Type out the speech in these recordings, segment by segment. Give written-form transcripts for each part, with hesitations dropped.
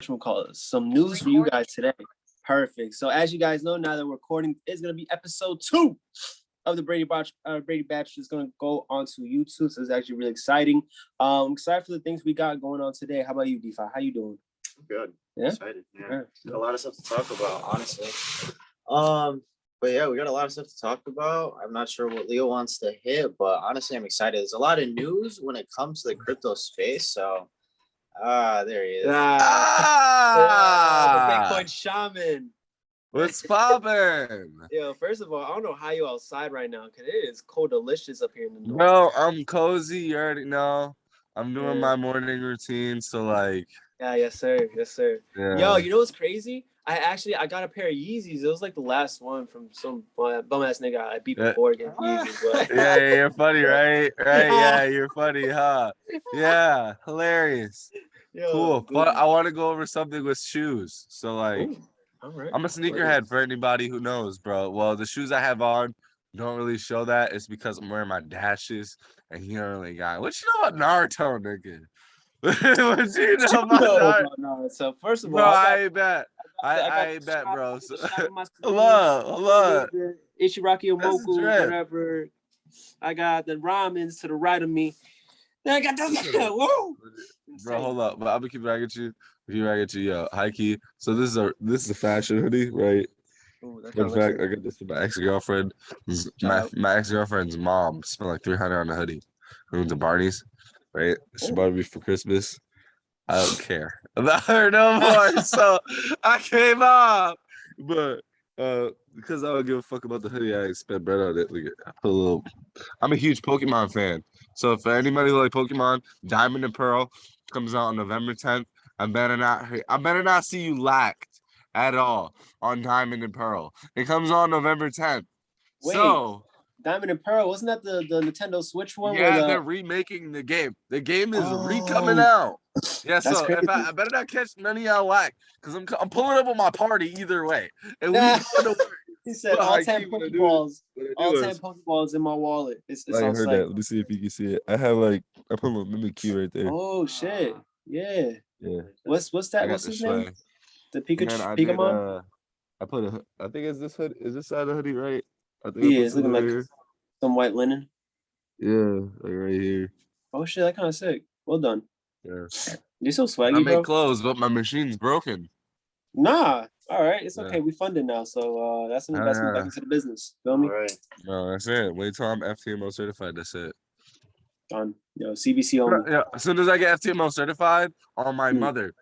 some news for you guys today. Perfect. So as you guys know, now that we're recording, it's gonna be episode 2 of the Brady Batch is gonna go onto YouTube. So it's actually really exciting. Excited for the things we got going on today. How about you, DeFi? How you doing? Good. Yeah. Excited. Yeah. Got a lot of stuff to talk about, honestly. But yeah, we got a lot of stuff to talk about. I'm not sure what Leo wants to hit, but honestly, I'm excited. There's a lot of news when it comes to the crypto space. So there he is. The Bitcoin shaman. What's poppin'? Yo, first of all, I don't know how you outside right now because it is cold delicious up here in the north. Bro, I'm cozy. You already know. I'm doing my morning routine. So like. Yeah, yes, sir. Yes, sir. Yeah. Yo, you know what's crazy? I got a pair of Yeezys. It was like the last one from some bum ass nigga I beat before against Yeezys. But... yeah, you're funny, right? Right? Yeah, you're funny, huh? Yeah, hilarious. Yo, cool. Dude. But I want to go over something with shoes. So like, all right. I'm a sneakerhead for anybody who knows, bro. Well, the shoes I have on don't really show that. It's because I'm wearing my dashes, and he don't really got. What you know about Naruto, nigga? What you know about Naruto? So first of all, bro, I bet. I bet, bro. So, look. Ishiraki Omoku, whatever. I got the ramens to the right of me. Then I got this. Whoa. Bro, hold up. But I'm gonna keep it right at you. Yo, high key. So this is a fashion hoodie, right? In fact, I got this from my ex-girlfriend. My ex-girlfriend's mom spent like $300 on the hoodie. We went to Barney's, right? She bought me for Christmas. I don't care about her no more. So I came off. But because I don't give a fuck about the hoodie, I spent bread on it. Like, I'm a huge Pokemon fan. So for anybody who like Pokemon, Diamond and Pearl comes out on November 10th. I better not see you lacked at all on Diamond and Pearl. It comes on November 10th. Wait. So Diamond and Pearl, wasn't that the Nintendo Switch one? Yeah, they're remaking the game. The game is coming out. Yeah, that's so if I better not catch none of y'all whack, because I'm pulling up on my party either way. And we he said all 10 Pokeballs in my wallet. It's I heard that. Let me see if you can see it. I have I put my Mimikyu right there. Oh shit. Yeah. Yeah. What's that? What's his name? The Pikachu. I think it's this hood. Is this side of the hoodie right? I think it's looking like some white linen. Yeah, like right here. Oh shit, that kind of sick. Well done. Yeah. You're so swaggy, I make clothes, but my machine's broken. Nah. All right, it's okay. We funded now, so that's an investment back into the business. Feel me? All right. No, that's it. Wait till I'm FTMO certified. That's it. Done. Yo, CBC only. Yeah. As soon as I get FTMO certified, on my mother,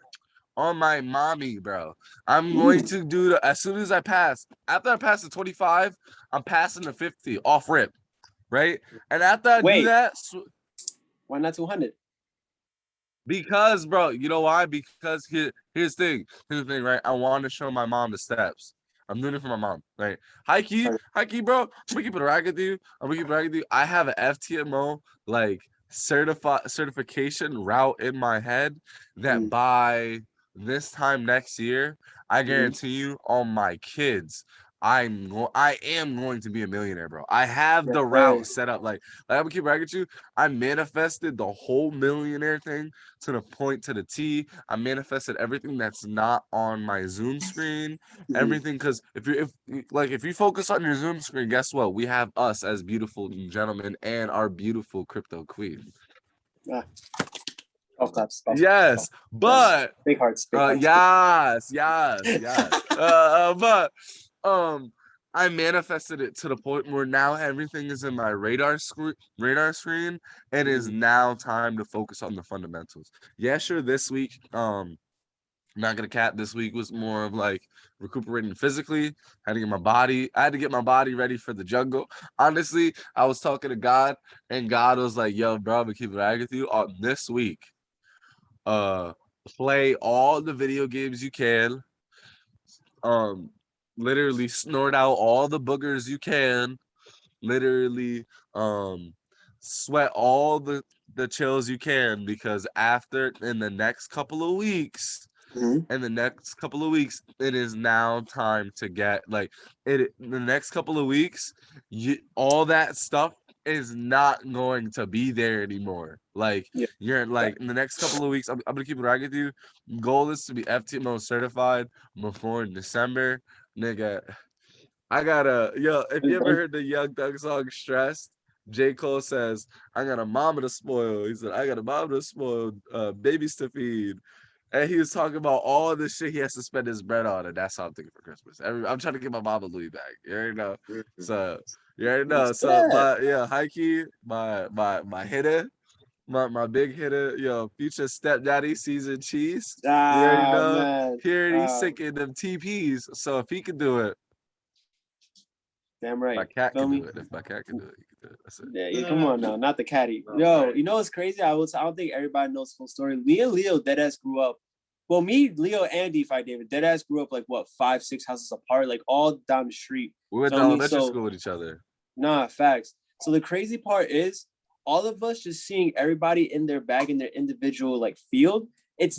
on my mommy, bro, I'm going to do as soon as I pass. After I pass the 25, I'm passing the 50 off rip, right? And after I do that, why not 200? Because, bro, you know why? Because here's the thing, right? I want to show my mom the steps. I'm doing it for my mom, right? High key, bro. I'm gonna keep it right with you. I have an FTMO certification route in my head that by this time next year, I guarantee you, all my kids, I am going to be a millionaire, bro. I have the route set up. Like I'm gonna keep bragging to you. I manifested the whole millionaire thing to the point, to the T. I manifested everything that's not on my Zoom screen, everything. Because if you focus on your Zoom screen, guess what? We have us as beautiful gentlemen and our beautiful crypto queen. Yes, but big hearts. Yes. But I manifested it to the point where now everything is in my radar screen. It is now time to focus on the fundamentals. Yeah, sure. This week, not gonna cap. This week was more of like recuperating physically. I had to get my body ready for the jungle. Honestly, I was talking to God, and God was like, "Yo, bro, I'm gonna keep it right with you on this week. Play all the video games you can. Literally snort out all the boogers you can. Literally, sweat all the chills you can, because in the next couple of weeks, it is now time to get the next couple of weeks. All that stuff is not going to be there anymore. Like Yeah. you're like in the next couple of weeks, I'm gonna keep it right with you. Goal is to be FTMO certified before December, nigga. I gotta if you ever heard the Young Thug song Stressed, J. Cole says, I got a mama to spoil. He said, I got a mama to spoil, babies to feed. And he was talking about all the shit he has to spend his bread on, and that's how I'm thinking for Christmas. I'm trying to get my mama Louis back. You already know. So you already know. So high key, my hitter, my big hitter, future stepdaddy seasoned cheese. You already know. Man. He already sinking them TPs. So if he can do it, damn right. my cat Feel can me? do it. If my cat can do it, he can do it. That's it. Yeah, come on now, not the caddy. Yo, you know what's crazy? I don't think everybody knows the full story. Me and Leo deadass grew up. Well, me, Leo, and DeFi David deadass grew up like what 5-6 houses apart, like all down the street. We went to elementary school with each other. Nah, facts. So the crazy part is all of us just seeing everybody in their bag in their individual like field. It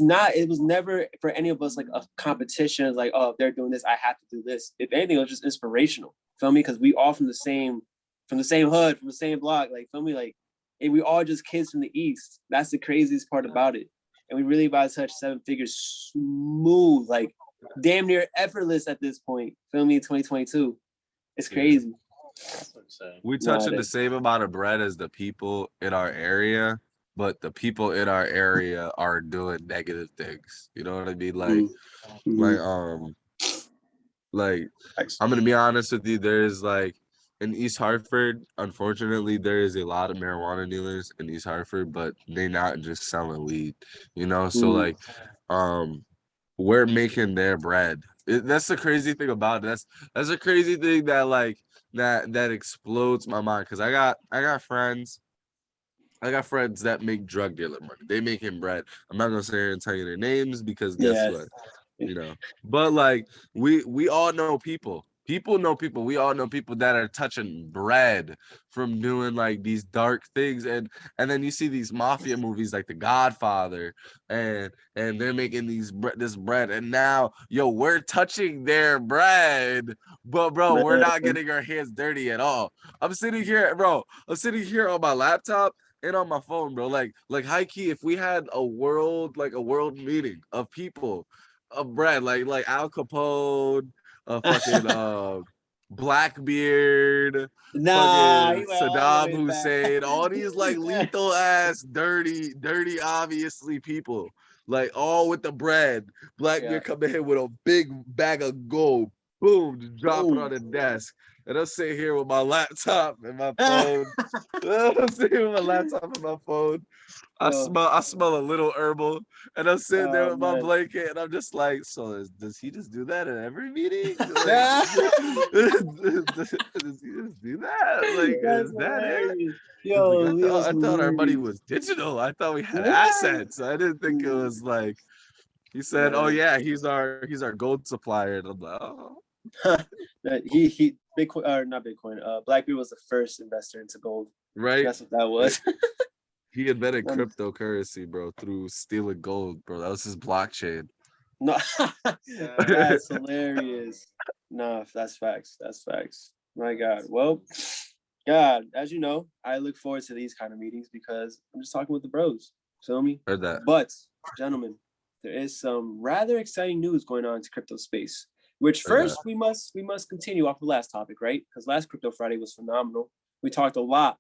was never for any of us like a competition, like, oh, if they're doing this, I have to do this. If anything, it was just inspirational. Feel me? Because we all from the same hood, from the same block. Like, feel me? Like, and we all just kids from the East. That's the craziest part about it. And we really about to touch 7 figures smooth, like damn near effortless at this point. Feel me? 2022. It's crazy. We touching the same amount of bread as the people in our area, but the people in our area are doing negative things. You know what I mean? Like, I'm gonna be honest with you. There's like in East Hartford, unfortunately, there is a lot of marijuana dealers in East Hartford, but they not just selling weed. So like, we're making their bread. That's the crazy thing about it. That's a crazy thing that like that explodes my mind because I got friends. I got friends that make drug dealer money. They making bread. I'm not gonna sit here and tell you their names because guess what? But like we all know people. People know people. We all know people that are touching bread from doing like these dark things, and then you see these mafia movies like The Godfather, and they're making this bread, and now we're touching their bread, but bro, we're not getting our hands dirty at all. I'm sitting here on my laptop and on my phone, bro. Like high key, if we had a world meeting of people of bread, like Al Capone, fucking Blackbeard, fucking Saddam Hussein, all these like lethal ass, dirty, obviously people, like all with the bread. Blackbeard come in here with a big bag of gold, boom, just drop it on the desk. And I'm sitting here with my laptop and my phone. I'm sitting here with my laptop and my phone. I smell a little herbal, and I'm sitting there with my blanket, and I'm just like, so does he just do that in every meeting? Like, does he just do that? Like, is that it? Like, I thought our money was digital. I thought we had assets. I didn't think it was like. He said, "Oh yeah, he's our gold supplier," and I'm like, "Oh." he Bitcoin or not Bitcoin. Blackbeard was the first investor into gold. Right. That's what that was. He invented cryptocurrency, bro, through stealing gold, bro. That was his blockchain. No, that's hilarious. No, that's facts. That's facts. My God. Well, God, as you know, I look forward to these kind of meetings because I'm just talking with the bros. Feel me? Heard that. But, gentlemen, there is some rather exciting news going on in crypto space. Which first we must continue off the last topic, right? Because last Crypto Friday was phenomenal. We talked a lot,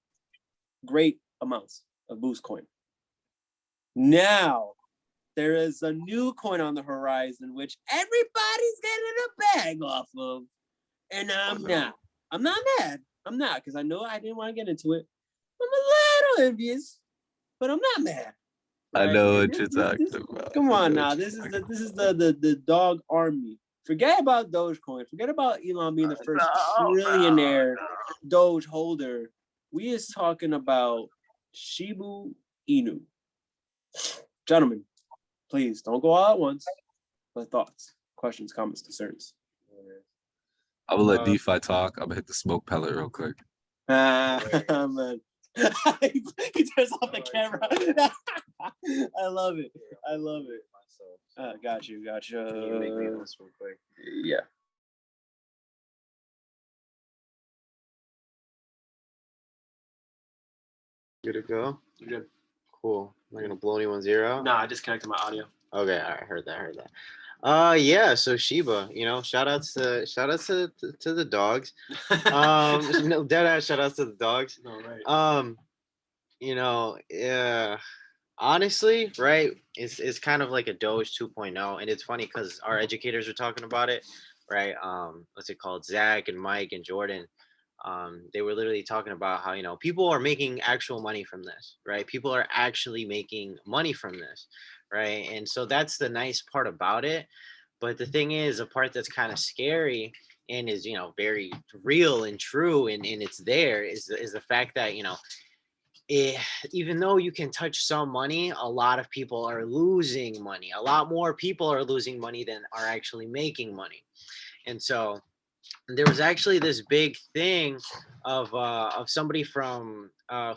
great amounts of Boost coin. Now there is a new coin on the horizon, which everybody's getting a bag off of, and I'm not mad. I'm not because I know I didn't want to get into it. I'm a little envious, but I'm not mad. Right? I know what you're talking about. Come on now, this is the dog army. Forget about Dogecoin. Forget about Elon being the first trillionaire Doge holder. We is talking about Shiba Inu. Gentlemen, please don't go all at once. But thoughts, questions, comments, concerns. I will let DeFi talk. I'm gonna hit the smoke pellet real quick. Man. He turns off the camera. I love it. Got you. Can you make me this real quick? Yeah. Good to go. You're good. Cool. Am I gonna blow anyone's ear out? Nah, I disconnected my audio. Okay, all right, heard that. Yeah, so Shiba, shout outs to the dogs. No, dead ass shout outs to the dogs. No, right. Yeah, honestly, right, it's kind of like a Doge 2.0, and it's funny because our educators are talking about it, right? What's it called? Zach and Mike and Jordan. They were literally talking about how people are making actual money from this, right? People are actually making money from this, right? And so that's the nice part about it. But the thing is, a part that's kind of scary and is very real and true, and it's there is the fact that even though you can touch some money, a lot of people are losing money. A lot more people are losing money than are actually making money. And so there was actually this big thing of somebody from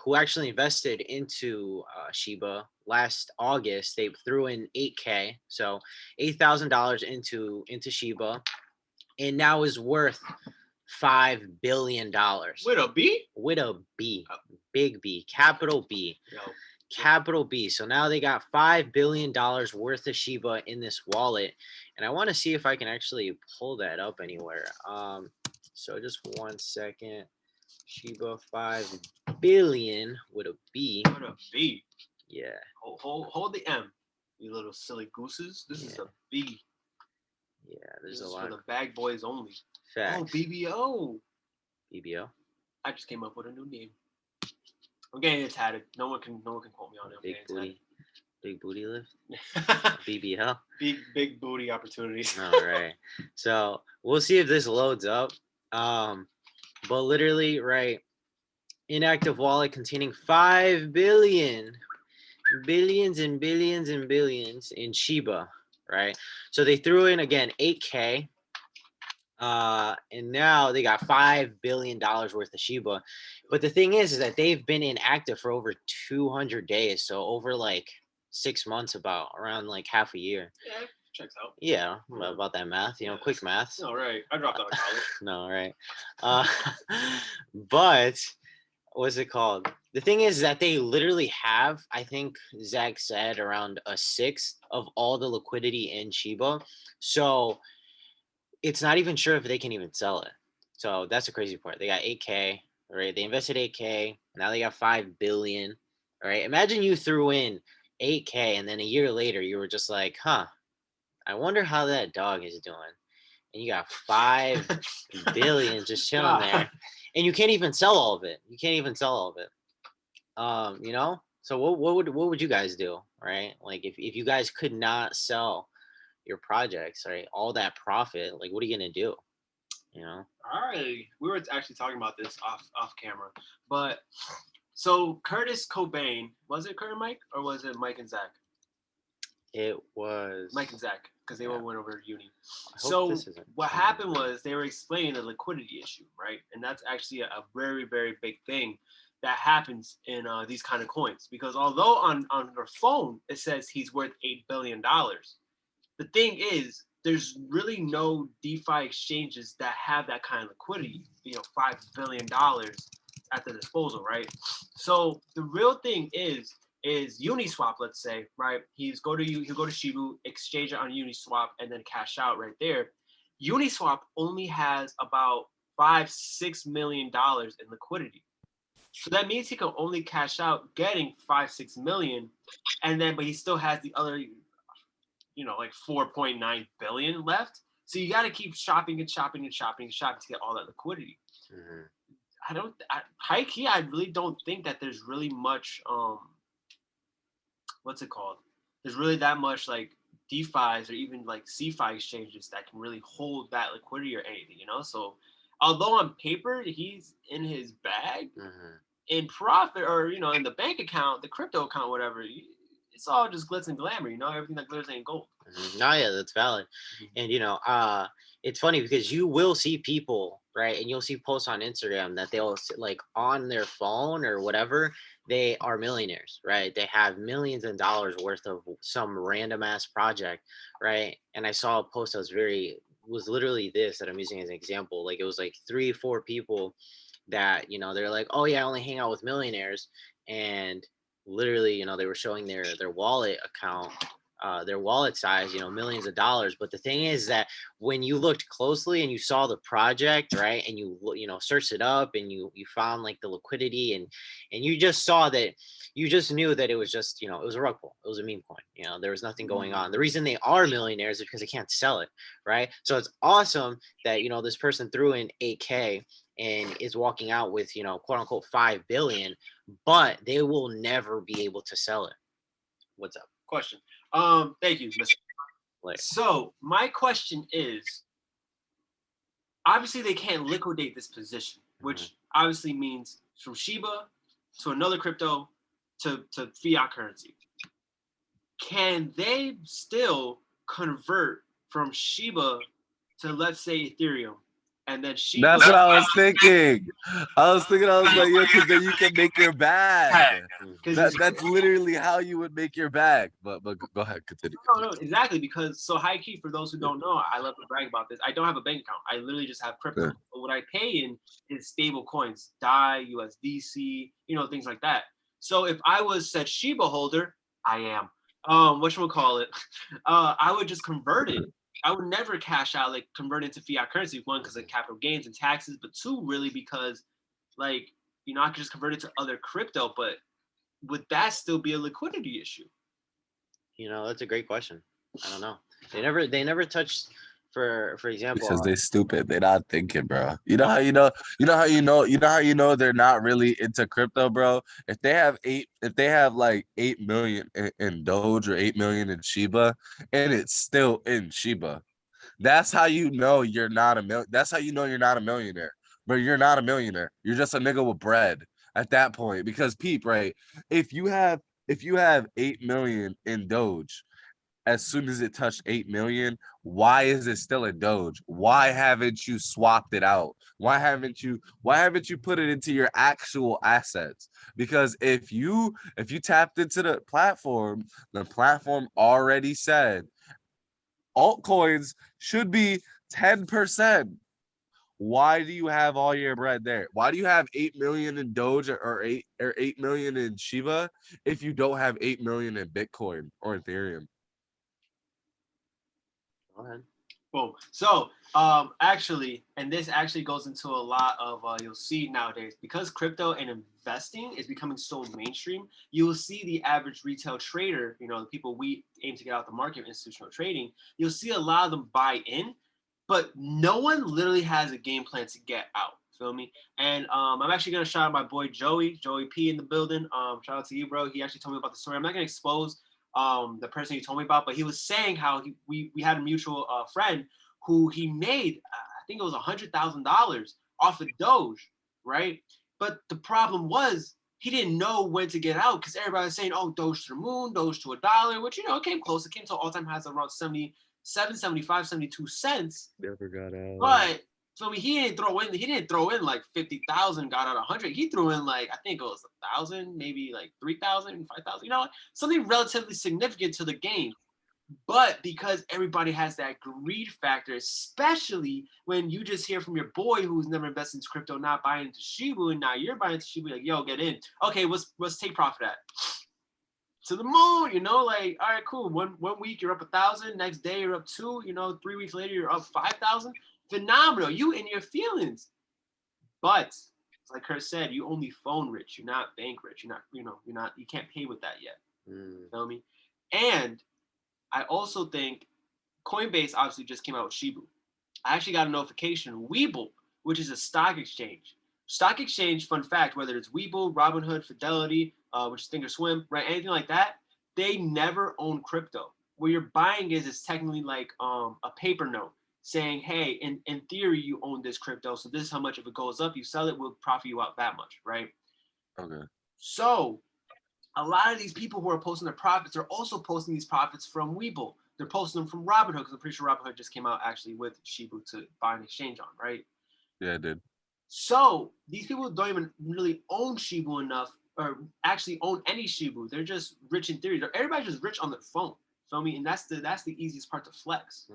who actually invested into Shiba last August. They threw in 8K, so $8,000 into Shiba, and now is worth $5 billion. With a B? With a B, big B, capital B. Yo. Capital B. So now they got $5 billion worth of Shiba in this wallet. And I want to see if I can actually pull that up anywhere. So just 1 second. Shiba 5 billion with a B. With a B. Yeah. Hold the M, you little silly gooses. This is a B. Yeah, there's this a is lot. For the bag boys only. Facts. Oh, BBO. BBO. I just came up with a new name. I'm getting it tatted. No one can quote me on it. Big booty lift. BBL. Big booty opportunities. All right. So we'll see if this loads up. But literally, right, inactive wallet containing 5 billion, billions and billions and billions in Shiba, right? So they threw in again 8K. And now they got $5 billion worth of Shiba. But the thing is that they've been inactive for over 200 days. So over like 6 months, around like half a year. Yeah, checks out. Yeah, about that math, quick math. No, right. I dropped out of college. No, right. But what's it called? The thing is that they literally have, I think Zach said, around a sixth of all the liquidity in Shiba. So it's not even sure if they can even sell it. So that's the crazy part. They got 8K, right? They invested 8K. Now they got 5 billion, right? Imagine you threw in 8K and then a year later you were just like, I wonder how that dog is doing. And you got 5 billion just chilling there. And you can't even sell all of it. So what would you guys do, right? Like if you guys could not sell your projects, right, all that profit, like what are you gonna do? All right, we were actually talking about this off camera, but so Curtis Cobain, was it Kurt and Mike, or was it Mike and Zach? It was Mike and Zach, because they all went over to uni. So what happened was they were explaining the liquidity issue, right? And that's actually a very, very big thing that happens in these kind of coins, because although on their phone it says he's worth $8 billion, the thing is, there's really no DeFi exchanges that have that kind of liquidity, $5 billion at the disposal, right? So the real thing is Uniswap, let's say, right? He'll go to Shibu, exchange it on Uniswap, and then cash out right there. Uniswap only has about $5-6 million in liquidity. So that means he can only cash out getting 5-6 million, but he still has the other like 4.9 billion left. So you got to keep shopping and shopping and shopping and shopping to get all that liquidity. Mm-hmm. High key, I really don't think that there's really much, what's it called? There's really that much like DeFi's or even like CeFi exchanges that can really hold that liquidity or anything, So although on paper, he's in his bag, in profit or, in the bank account, the crypto account, whatever, it's all just glitz and glamour, everything that glitters ain't gold. No, yeah, that's valid. And it's funny because you will see people, right, and you'll see posts on Instagram that they'll like on their phone or whatever, they are millionaires, right? They have millions of dollars worth of some random ass project, right? And I saw a post that was literally this that I'm using as an example. Like it was like 3-4 people that they're like, oh yeah, I only hang out with millionaires. and literally, they were showing their wallet account, their wallet size, millions of dollars. But the thing is that when you looked closely and you saw the project, right, and you searched it up and you found like the liquidity, and you just saw that, you just knew that it was just, it was a rug pull, it was a meme coin, there was nothing going on. The reason they are millionaires is because they can't sell it, right? So it's awesome that this person threw in 8K and is walking out with quote unquote 5 billion, but they will never be able to sell it. What's up? Question. Thank you, Mr. So my question is, obviously they can't liquidate this position, which obviously means from Shiba to another crypto to fiat currency. Can they still convert from Shiba to, let's say, Ethereum? And then Shiba. That's what I was thinking. I was like, yo, because then you can make your bag. That's literally how you would make your bag. But go ahead, continue. No, exactly. Because so high key, for those who don't know, I love to brag about this. I don't have a bank account. I literally just have crypto. Yeah. But what I pay in is stable coins, DAI, USDC, things like that. So if I was said Shiba holder, I am. Whatchamacallit, I would just convert it. I would never cash out, like convert into fiat currency. One, because of capital gains and taxes, but two, really because, like, I could just convert it to other crypto. But would that still be a liquidity issue? That's a great question. I don't know. They never touched, for example, because they're stupid. They're not thinking, bro. You know how they're not really into crypto, bro. If they have like 8 million in Doge or 8 million in Shiba, and it's still in Shiba, that's how you know you're not a That's how you know you're not a millionaire. But you're not a millionaire. You're just a nigga with bread at that point. Because peep, right? If you have 8 million in Doge, as soon as it touched 8 million, why is it still in Doge? Why haven't you swapped it out? Why haven't you put it into your actual assets? Because if you tapped into the platform already said altcoins should be 10%. Why do you have all your bread there? Why do you have 8 million in Doge or 8 million in Shiba if you don't have 8 million in Bitcoin or Ethereum? Go ahead. Boom. So actually, and this actually goes into a lot of you'll see nowadays, because crypto and investing is becoming so mainstream, you will see the average retail trader, the people we aim to get out the market, institutional trading, you'll see a lot of them buy in, but no one literally has a game plan to get out. Feel me? And I'm actually gonna shout out my boy Joey P in the building. Shout out to you, bro. He actually told me about the story. I'm not gonna expose the person he told me about, but he was saying how we had a mutual friend who he made, I think it was $100,000 off of Doge, right? But the problem was he didn't know when to get out, because everybody was saying, oh, Doge to the moon, Doge to $1, which, it came close. It came to all-time highs around 77, 75, 72 cents. Never got out. But so he didn't throw in like 50,000, got out 100. He threw in like, I think it was 1,000, maybe like 3,000, 5,000, something relatively significant to the game. But because everybody has that greed factor, especially when you just hear from your boy who's never invested in crypto, not buying into Shiba, and now you're buying into Shiba, like, yo, get in. Okay, let's take profit at to the moon, like, all right, cool. One week you're up 1,000, next day you're up 2, 3 weeks later you're up 5,000. Phenomenal, you in your feelings. But like Kurt said, you only phone rich, you're not bank rich. You're not, you can't pay with that yet. You feel me? And I also think Coinbase obviously just came out with Shibu. I actually got a notification, Webull, which is a stock exchange. Stock exchange, fun fact, whether it's Webull, Robinhood, Fidelity, which is Thinkorswim, right, anything like that, they never own crypto. What you're buying is technically like a paper note saying, hey, in theory, you own this crypto, so this is how much. If it goes up, you sell it, we'll profit you out that much, right? Okay. So a lot of these people who are posting their profits are also posting these profits from Webull. They're posting them from Robinhood, because I'm pretty sure Robinhood just came out actually with Shibu to buy an exchange on, right? Yeah, it did. So these people don't even really own Shibu enough, or actually own any Shibu. They're just rich in theory. Everybody's just rich on their phone. Feel me? And that's the easiest part to flex.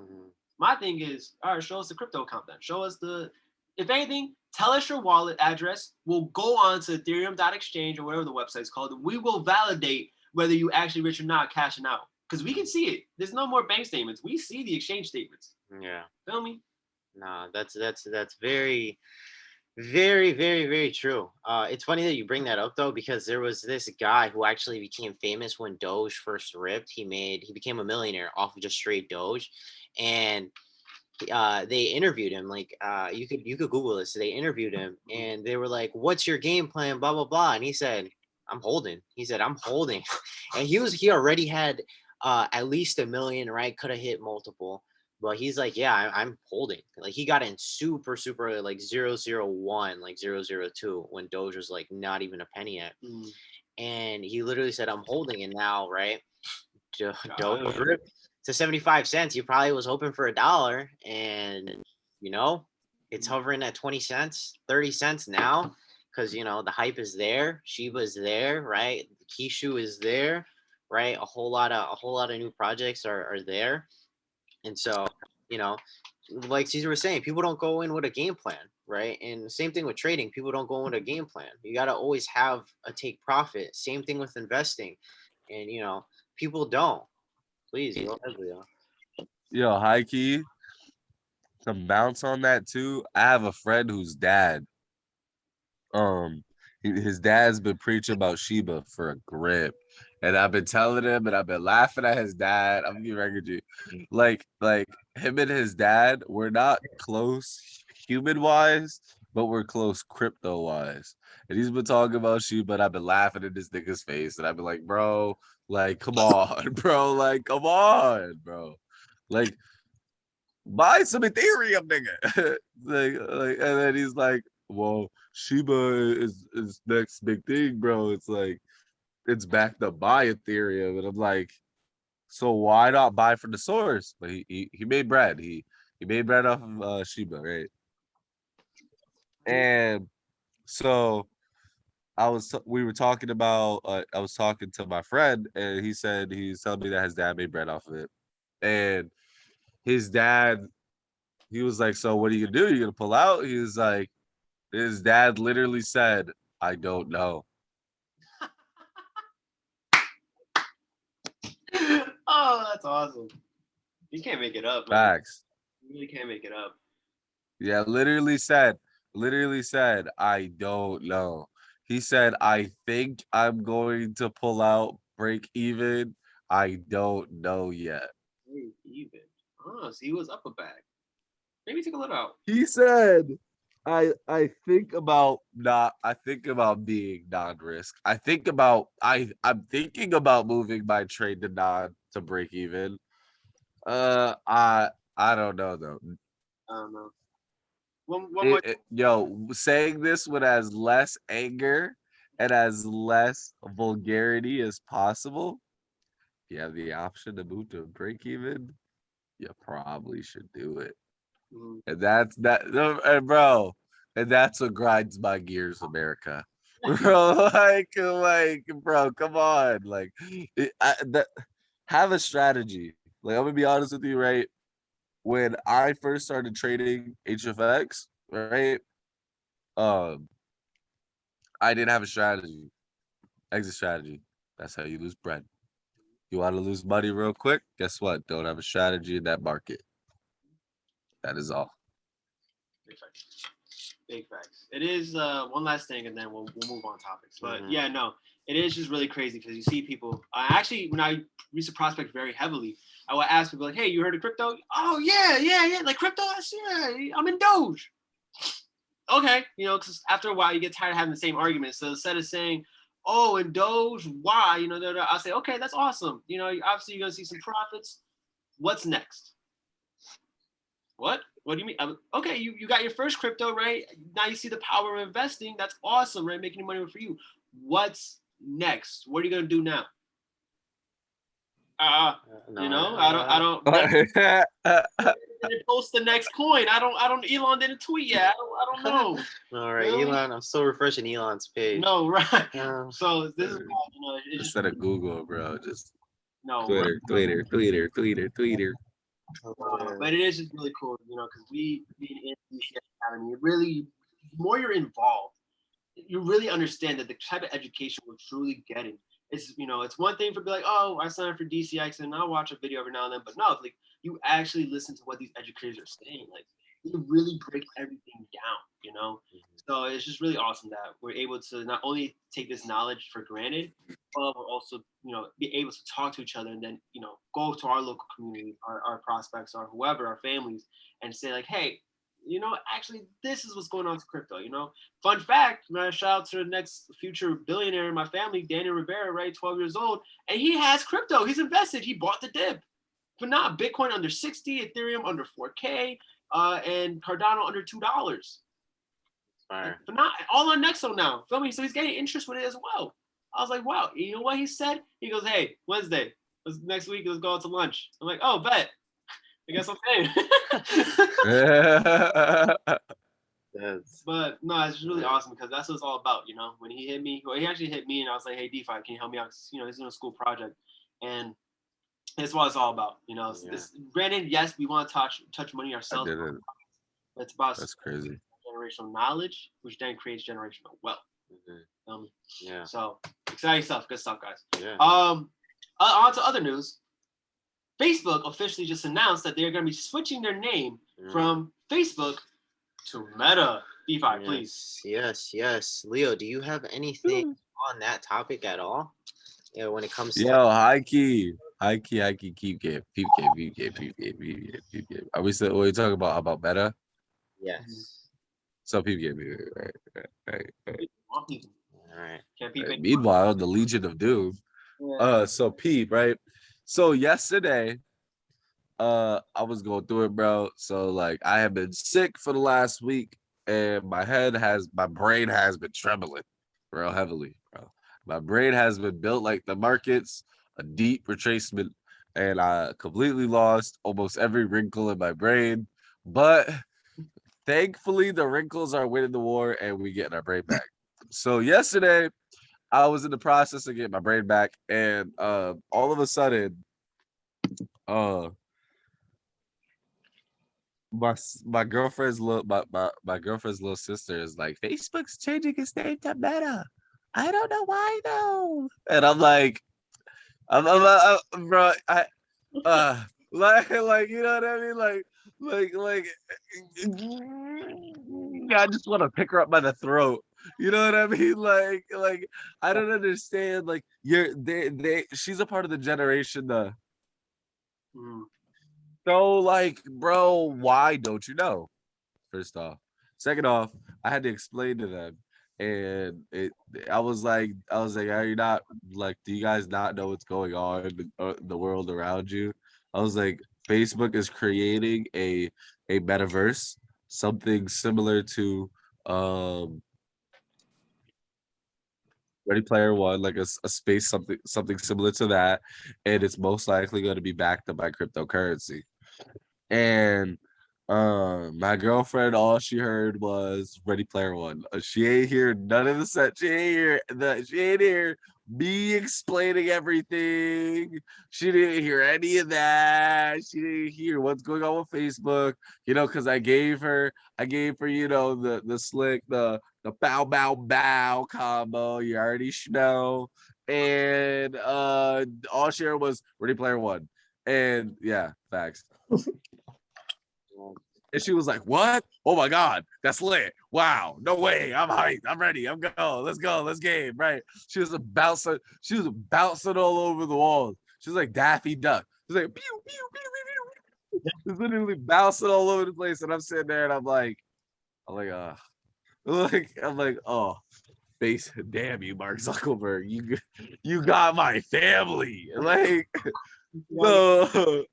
My thing is, all right, show us the crypto account then. Show us the if anything, tell us your wallet address. We'll go on to Ethereum.exchange or whatever the website's called. We will validate whether you actually rich or not cashing out. Because we can see it. There's no more bank statements. We see the exchange statements. Yeah. Feel me? Nah, that's very, very, very, very true. It's funny that you bring that up though, because there was this guy who actually became famous when Doge first ripped. He became a millionaire off of just straight Doge, and they interviewed him. Like you could Google this. They interviewed him, and they were like, "What's your game plan?" Blah blah blah, and he said, "I'm holding." He said, "I'm holding," and he already had at least $1 million, right? Could have hit multiple. But he's like, yeah, I'm holding. Like he got in super like 001, like 002 when Doge was like not even a penny yet. And he literally said, I'm holding. And now, right, Doge ripped to 75 cents. He probably was hoping for $1. And, it's hovering at 20 cents, 30 cents now. Because, the hype is there. Shiba is there, right? Kishu is there, right? A whole lot of new projects are there. And so, like Caesar was saying, people don't go in with a game plan, right? And same thing with trading. People don't go in with a game plan. You got to always have a take profit. Same thing with investing. And, people don't. Please, go ahead, Leo. Yo, high key, to bounce on that too, I have a friend whose dad, his dad's been preaching about Shiba for a grip. And I've been telling him, and I've been laughing at his dad. I'm gonna record you. Like him and his dad, we're not close human wise, but we're close crypto wise. And he's been talking about Shiba, and I've been laughing in this nigga's face. And I've been like, bro, like, come on, bro, like, come on, bro. Like, buy some Ethereum, nigga. like, and then he's like, well, Shiba is next big thing, bro. It's like, it's backed up by Ethereum, and I'm like, so why not buy from the source? But he made bread. He made bread off of Shiba, right? And so we were talking about. I was talking to my friend, and he said he's telling me that his dad made bread off of it, and his dad, he was like, so what are you gonna do? You gonna pull out? He was like, his dad literally said, I don't know. Oh, that's awesome. You can't make it up, man. Facts. You really can't make it up. Yeah, literally said, I don't know. He said, I think I'm going to pull out, break even. I don't know yet. Break even. Oh, so he was up a bag. Maybe take a look out. He said, I think about being non-risk. I'm thinking about moving my trade to non to break even. I don't know though. I don't know. One more. Yo, saying this with as less anger and as less vulgarity as possible. If you have the option to move to break even, you probably should do it. And that's that, and bro, and that's what grinds my gears, America. Bro, like, bro, come on, like, have a strategy. Like, I'm gonna be honest with you, right? When I first started trading HFX, right? I didn't have a strategy, exit strategy. That's how you lose bread. You want to lose money real quick? Guess what? Don't have a strategy in that market. That is all. Big facts. Big facts. It is one last thing, and then we'll move on topics. But yeah, no, it is just really crazy because you see people. Actually, when I used to prospect very heavily, I would ask people like, "Hey, you heard of crypto?" "Oh yeah, like crypto. Yeah, I'm in Doge." Okay, because after a while you get tired of having the same argument. So instead of saying, "Oh, in Doge, why?" I'll say, "Okay, that's awesome. Obviously you're gonna see some profits. What's next?" What? What do you mean? Okay, you got your first crypto, right? Now you see the power of investing. That's awesome, right? Making money for you. What's next? What are you gonna do now? I don't. Didn't post the next coin. I don't. Elon didn't tweet yet. I don't know. All right, really? Elon. I'm still refreshing Elon's page. No, right. So this is instead of Google, bro. Just no Twitter. But it is just really cool, because we being in DC I mean, it really, the more you're involved, you really understand that the type of education we're truly getting. It's, you know, it's one thing for be like, oh, I signed up for DCX and I'll watch a video every now and then, but no, like you actually listen to what these educators are saying. Like you really break everything down, you know? So it's just really awesome that we're able to not only take this knowledge for granted, but we're also, you know, be able to talk to each other and then, you know, go to our local community, our prospects, or whoever, our families, and say like, hey, you know, actually, this is what's going on to crypto, you know? Fun fact, man, shout out to the next future billionaire in my family, Daniel Rivera, right? 12 years old. And he has crypto. He's invested. He bought the dip. But not Bitcoin under 60, Ethereum under 4K, and Cardano under $2. But not all on Nexo now. Feel me? So he's getting interest with it as well. I was like, wow. You know what he said? He goes, hey, Wednesday, next week, let's go out to lunch. I'm like, oh, bet. I guess I'm paying. But no, it's really awesome because that's what it's all about, you know. When he hit me, well, he actually hit me, and I was like, "Hey, DeFi, can you help me out?" You know, he's doing a school project, and that's what it's all about, you know. Granted, yes, we want to touch money ourselves. But it's about that's crazy generational knowledge, which then creates generational wealth. Yeah. So exciting stuff, good stuff, guys. Yeah. On to other news. Facebook officially just announced that they're going to be switching their name from Facebook to Meta. DeFi, please. Yes. Leo, do you have anything on that topic at all? Yeah, when it comes to high key, keep game. Are we talking about Meta? Yes. So peep game, right. All right. Meanwhile, the Legion of Doom. So peep, right? So yesterday, I was going through it, bro. So like I have been sick for the last week, and my brain has been trembling real heavily, bro. My brain has been built like the markets, a deep retracement, and I completely lost almost every wrinkle in my brain. But thankfully, the wrinkles are winning the war, and we getting our brain back. So yesterday, I was in the process of getting my brain back, and all of a sudden, my girlfriend's little sister is like, Facebook's changing its name to Meta. I don't know why though. And I'm like, bro, like you know what I mean, like I just want to pick her up by the throat. You know what I mean? Like I don't understand. Like she's a part of the generation. So like, bro, why don't you know? First off, second off, I had to explain to them, and I was like, are you not like? Do you guys not know what's going on in the world around you? I was like, Facebook is creating a metaverse, something similar to Ready Player One, like a space, something similar to that, and it's most likely going to be backed up by cryptocurrency. And my girlfriend, all she heard was Ready Player One. She ain't hear none of the set. She ain't hear me explaining everything. She didn't hear any of that. She didn't hear what's going on with Facebook. You know, because I gave her, you know, the slick, the bow bow bow combo. You already know. And all she heard was Ready Player One. And yeah, facts. And she was like, what? Oh my God, that's lit. Wow, no way. I'm hyped. I'm ready. I'm going. Let's go. Let's game. Right. She was bouncing all over the walls. She was like Daffy Duck. She's like, pew, pew, pew, pew, pew. She's literally bouncing all over the place. And I'm sitting there and I'm like, oh, face, damn you, Mark Zuckerberg. You got my family. Like, so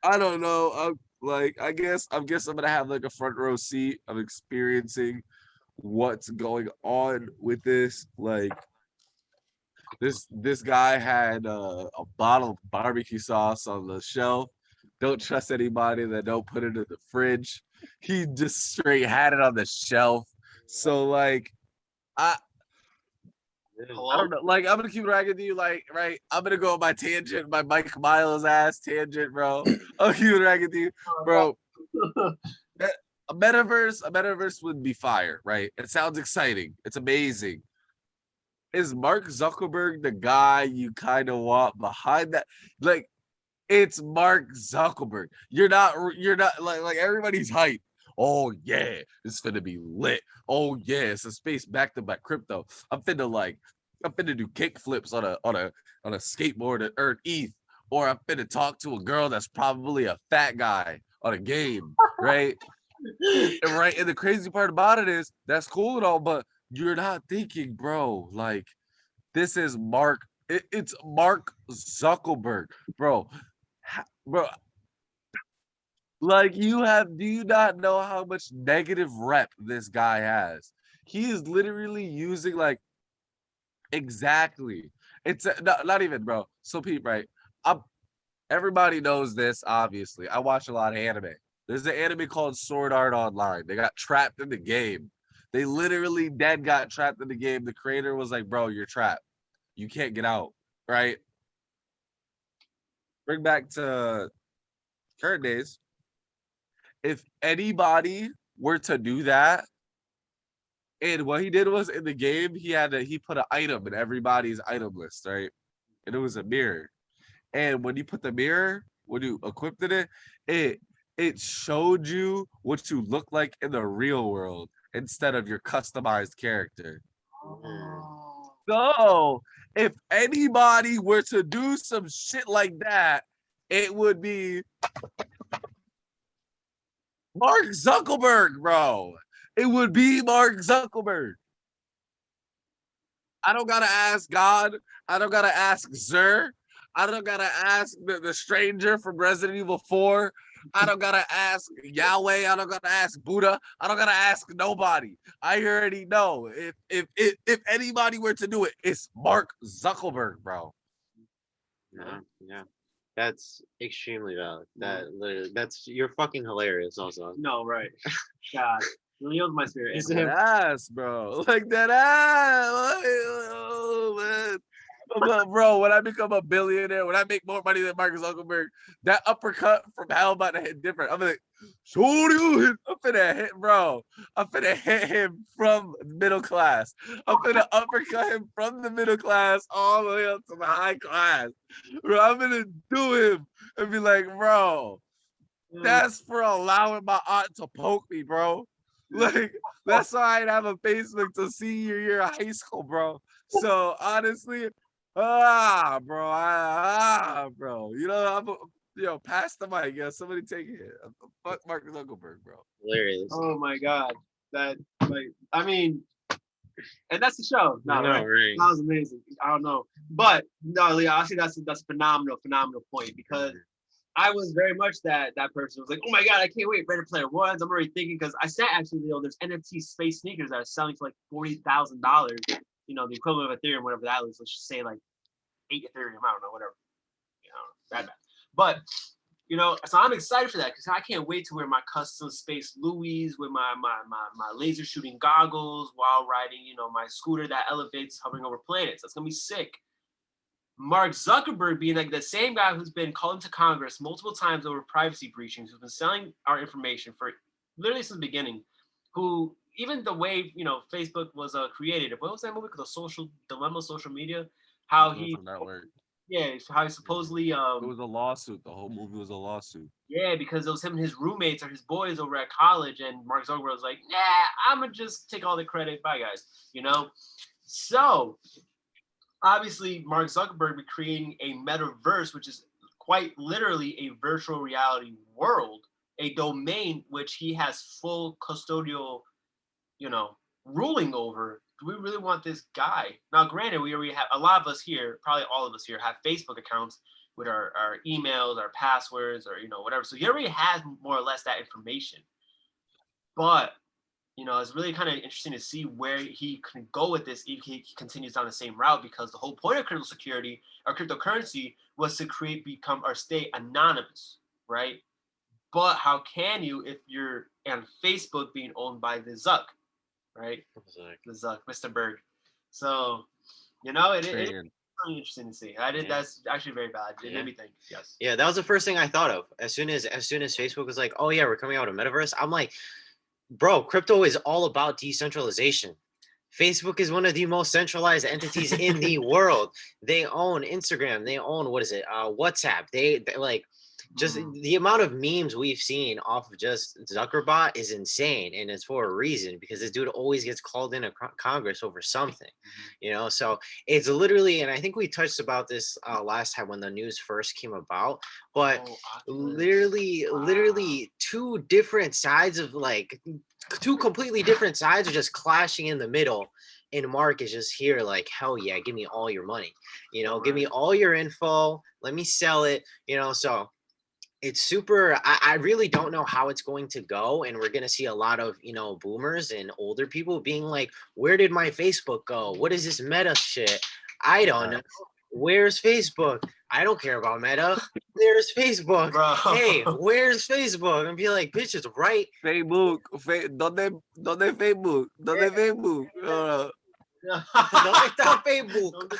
I don't know. I guess I'm gonna have like a front row seat of experiencing what's going on with this. Like this guy had a bottle of barbecue sauce on the shelf. Don't trust anybody that don't put it in the fridge. He just straight had it on the shelf. So like I don't know. Like, I'm gonna keep ragging you, like, right? I'm gonna go on my tangent, my Mike Miles ass tangent, bro. I'll keep ragging you, bro. a metaverse would be fire, right? It sounds exciting. It's amazing. Is Mark Zuckerberg the guy you kind of want behind that? Like, it's Mark Zuckerberg. You're not like everybody's hype. Oh yeah, it's gonna be lit. Oh yeah, it's a space backed up by crypto. I'm finna do kick flips on a skateboard and earn ETH, or I'm finna talk to a girl that's probably a fat guy on a game, right? Right. And the crazy part about it is that's cool and all, but you're not thinking, bro, like this is it's Mark Zuckerberg, bro. Bro, like do you not know how much negative rep this guy has? He is literally using like exactly. It's not even, bro. So Pete, right? I'm Everybody knows this, obviously. I watch a lot of anime. There's an anime called Sword Art Online. They got trapped in the game. They literally dead got trapped in the game. The creator was like, bro, you're trapped. You can't get out, right? Bring back to current days. If anybody were to do that, and what he did was in the game, he put an item in everybody's item list, right? And it was a mirror. And when you put the mirror, when you equipped it showed you what you look like in the real world instead of your customized character. So if anybody were to do some shit like that, it would be Mark Zuckerberg, bro. It would be Mark Zuckerberg. I don't gotta ask God. I don't gotta ask Zer. I don't gotta ask the stranger from Resident Evil 4. I don't gotta ask Yahweh. I don't gotta ask Buddha. I don't gotta ask nobody. I already know. If anybody were to do it, it's Mark Zuckerberg, bro. Yeah. That's extremely valid. That literally, you're fucking hilarious. Also, No, right? God, Leo's my spirit. That ass, bro. Like that ass. Like, oh man. But bro, when I become a billionaire, when I make more money than Mark Zuckerberg, that uppercut from hell about to hit different. I'm like, I'm finna hit, bro. I'm finna hit him from middle class. I'm finna uppercut him from the middle class all the way up to the high class. Bro, I'm gonna do him and be like, bro, that's for allowing my aunt to poke me, bro. Like, that's why I didn't have a Facebook to senior year of high school, bro. So honestly, bro. Pass the mic. Yeah, somebody take it. Fuck Mark Zuckerberg, bro. hilarious. Oh my God, and that's the show. No, right? Right. That was amazing. I don't know, but no, Leo, I think that's a phenomenal point because I was very much that person who was like, oh my God, I can't wait. Ready Player Ones. I'm already thinking because I said actually, Leo, there's NFT space sneakers that are selling for like $40,000. You know, the equivalent of Ethereum, whatever that is. Let's just say like 8 Ethereum. I don't know, whatever. You know, bad. But so I'm excited for that because I can't wait to wear my custom Space Louis with my laser shooting goggles while riding, my scooter that elevates hovering over planets. That's gonna be sick. Mark Zuckerberg being like the same guy who's been called into Congress multiple times over privacy breachings, who's been selling our information for literally since the beginning, who even the way, Facebook was created, what was that movie called? The Social Dilemma, Social Media? How he supposedly it was a lawsuit. The whole movie was a lawsuit. Yeah, because it was him and his roommates or his boys over at college, and Mark Zuckerberg was like, nah, I'm gonna just take all the credit. Bye guys. So obviously, Mark Zuckerberg be creating a metaverse, which is quite literally a virtual reality world, a domain which he has full custodial, ruling over. Do we really want this guy? Now, granted, we already have a lot of us here, probably all of us here, have Facebook accounts with our emails, our passwords, or whatever. So he already has more or less that information. But it's really kind of interesting to see where he can go with this if he continues down the same route, because the whole point of crypto security or cryptocurrency was to become or stay anonymous, right? But how can you if you're on Facebook being owned by the Zuck, right? The Zuck, Mr. Berg. So, it's really interesting to see. That's actually very bad. It made me think. Yes. Yeah, that was the first thing I thought of. As soon as Facebook was like, oh yeah, we're coming out of metaverse, I'm like, bro, crypto is all about decentralization. Facebook is one of the most centralized entities in the world. They own Instagram. They own, what is it? WhatsApp. They like just the amount of memes we've seen off of just Zuckerbot is insane, and it's for a reason because this dude always gets called into Congress over something, you know. So it's literally, and I think we touched about this last time when the news first came about, but literally two different sides of like two completely different sides are just clashing in the middle. And Mark is just here like, hell yeah, give me all your money, you know, give me all your info, let me sell it, you know. So it's super, I really don't know how it's going to go, and we're going to see a lot of, you know, boomers and older people being like, where did my Facebook go? What is this meta shit? I don't know. Where's Facebook? I don't care about meta. There's Facebook. Bro. Hey, where's Facebook? And be like, bitch, it's right. Facebook. ¿Dónde Facebook? ¿Dónde Facebook? ¿Dónde está Facebook?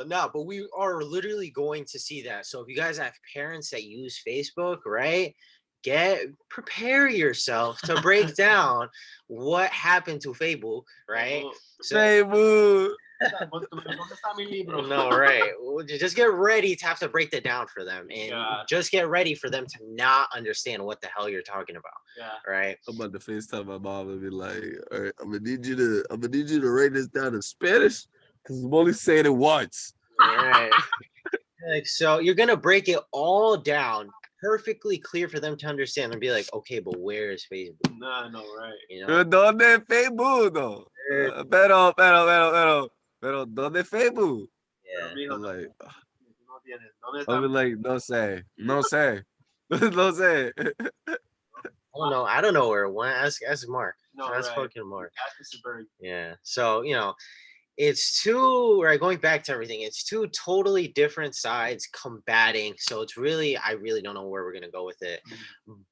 No, but we are literally going to see that. So if you guys have parents that use Facebook, right, prepare yourself to break down what happened to Facebook, right? So, Facebook. no, right. Well, just get ready to have to break that down for them, and just get ready for them to not understand what the hell you're talking about. Yeah. Right. I'm about to FaceTime my mom and be like, all right, I'm gonna need you to write this down in Spanish because I'm only saying it once. All right. Like, so you're gonna break it all down perfectly clear for them to understand and be like, okay, but where is Facebook? No, right. You know, ¿Dónde Facebook? No. Pero ¿dónde Facebook? Yeah. I'm like, no sé. No sé. No sé. I don't know where it went. Ask Mark. No, ask right. fucking Mark. Ask Mr. Bird. Yeah. So, you know, it's two, right, going back to everything, it's two totally different sides combating. So it's really, I really don't know where we're going to go with it.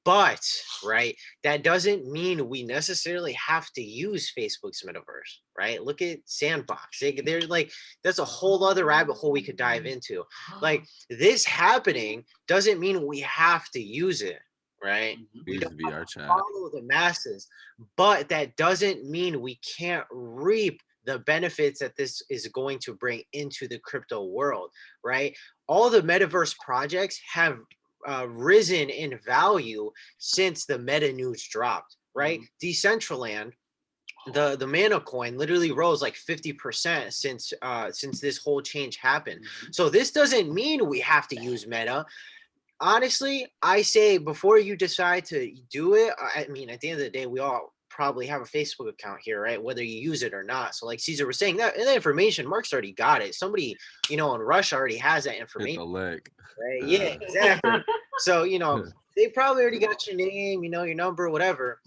But, right, that doesn't mean we necessarily have to use Facebook's metaverse, right? Look at Sandbox. They're like, that's a whole other rabbit hole we could dive into. Like, this happening doesn't mean we have to use it. Right? We don't VR chat. follow the masses, but that doesn't mean we can't reap the benefits that this is going to bring into the crypto world, right? All the metaverse projects have risen in value since the meta news dropped, right? Decentraland, the mana coin literally rose like 50% since this whole change happened. So this doesn't mean we have to use meta. Honestly, I say before you decide to do it, I mean, at the end of the day, we all probably have a Facebook account here, right? Whether you use it or not. So like Caesar was saying, that information, Mark's already got it. Somebody, you know, in Russia already has that information. Hit the leg. Right? Yeah, exactly. So, you know, they probably already got your name, you know, your number, whatever.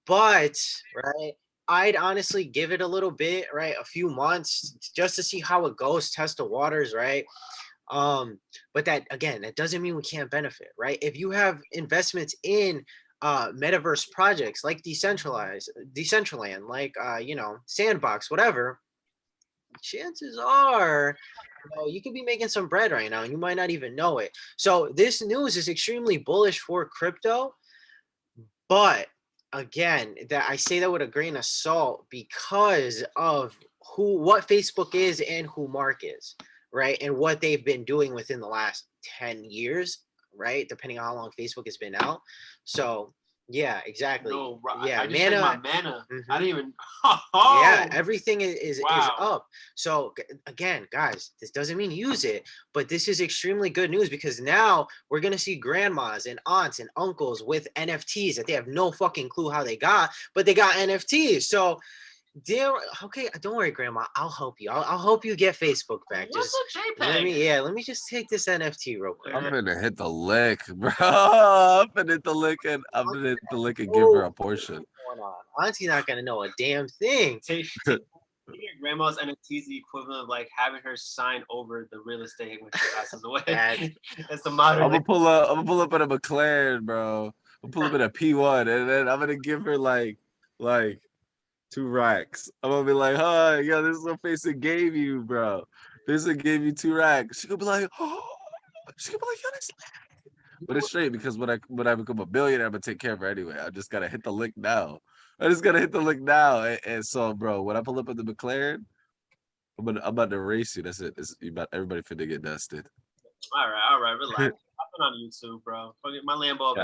But, right, I'd honestly give it a little bit, right? A few months just to see how it goes, test the waters, right? But that, again, that doesn't mean we can't benefit, right? If you have investments in metaverse projects like Decentraland, like you know, Sandbox, whatever, chances are, you know, you could be making some bread right now and you might not even know it. So this news is extremely bullish for crypto, but again, that I say that with a grain of salt because of what Facebook is and who Mark is, right? And what they've been doing within the last 10 years, right? Depending on how long Facebook has been out. So yeah, exactly. No, yeah, I just mana. My mana. I didn't even. Yeah, everything is up. So again, guys, this doesn't mean use it, but this is extremely good news because now we're gonna see grandmas and aunts and uncles with NFTs that they have no fucking clue how they got, but they got NFTs. So okay, don't worry, Grandma. I'll help you. I'll help you get Facebook back. What's a JPEG? Let me just take this NFT real quick. I'm gonna hit the lick, bro. I'm gonna hit the lick and give her a portion. Auntie's not gonna know a damn thing. Your grandma's NFT is the equivalent of like having her sign over the real estate when she passes away. That's the modern. I'm gonna pull up at a McLaren, bro. I'm pull up at a P1, and then I'm gonna give her like 2 racks. I'm gonna be like, "Hi, yo, this is what Facebook gave you, bro. Facebook gave you 2 racks." She gonna be like, "Oh," she gonna be like, "Yo, But it's straight because when I become a billionaire, I'm gonna take care of it anyway. I just gotta hit the link now. I just gotta hit the link now. And so, bro, when I pull up in the McLaren, I'm about to race you. That's it. Everybody finna get dusted. All right, relax. I've been on YouTube, bro. Forget my Lambo.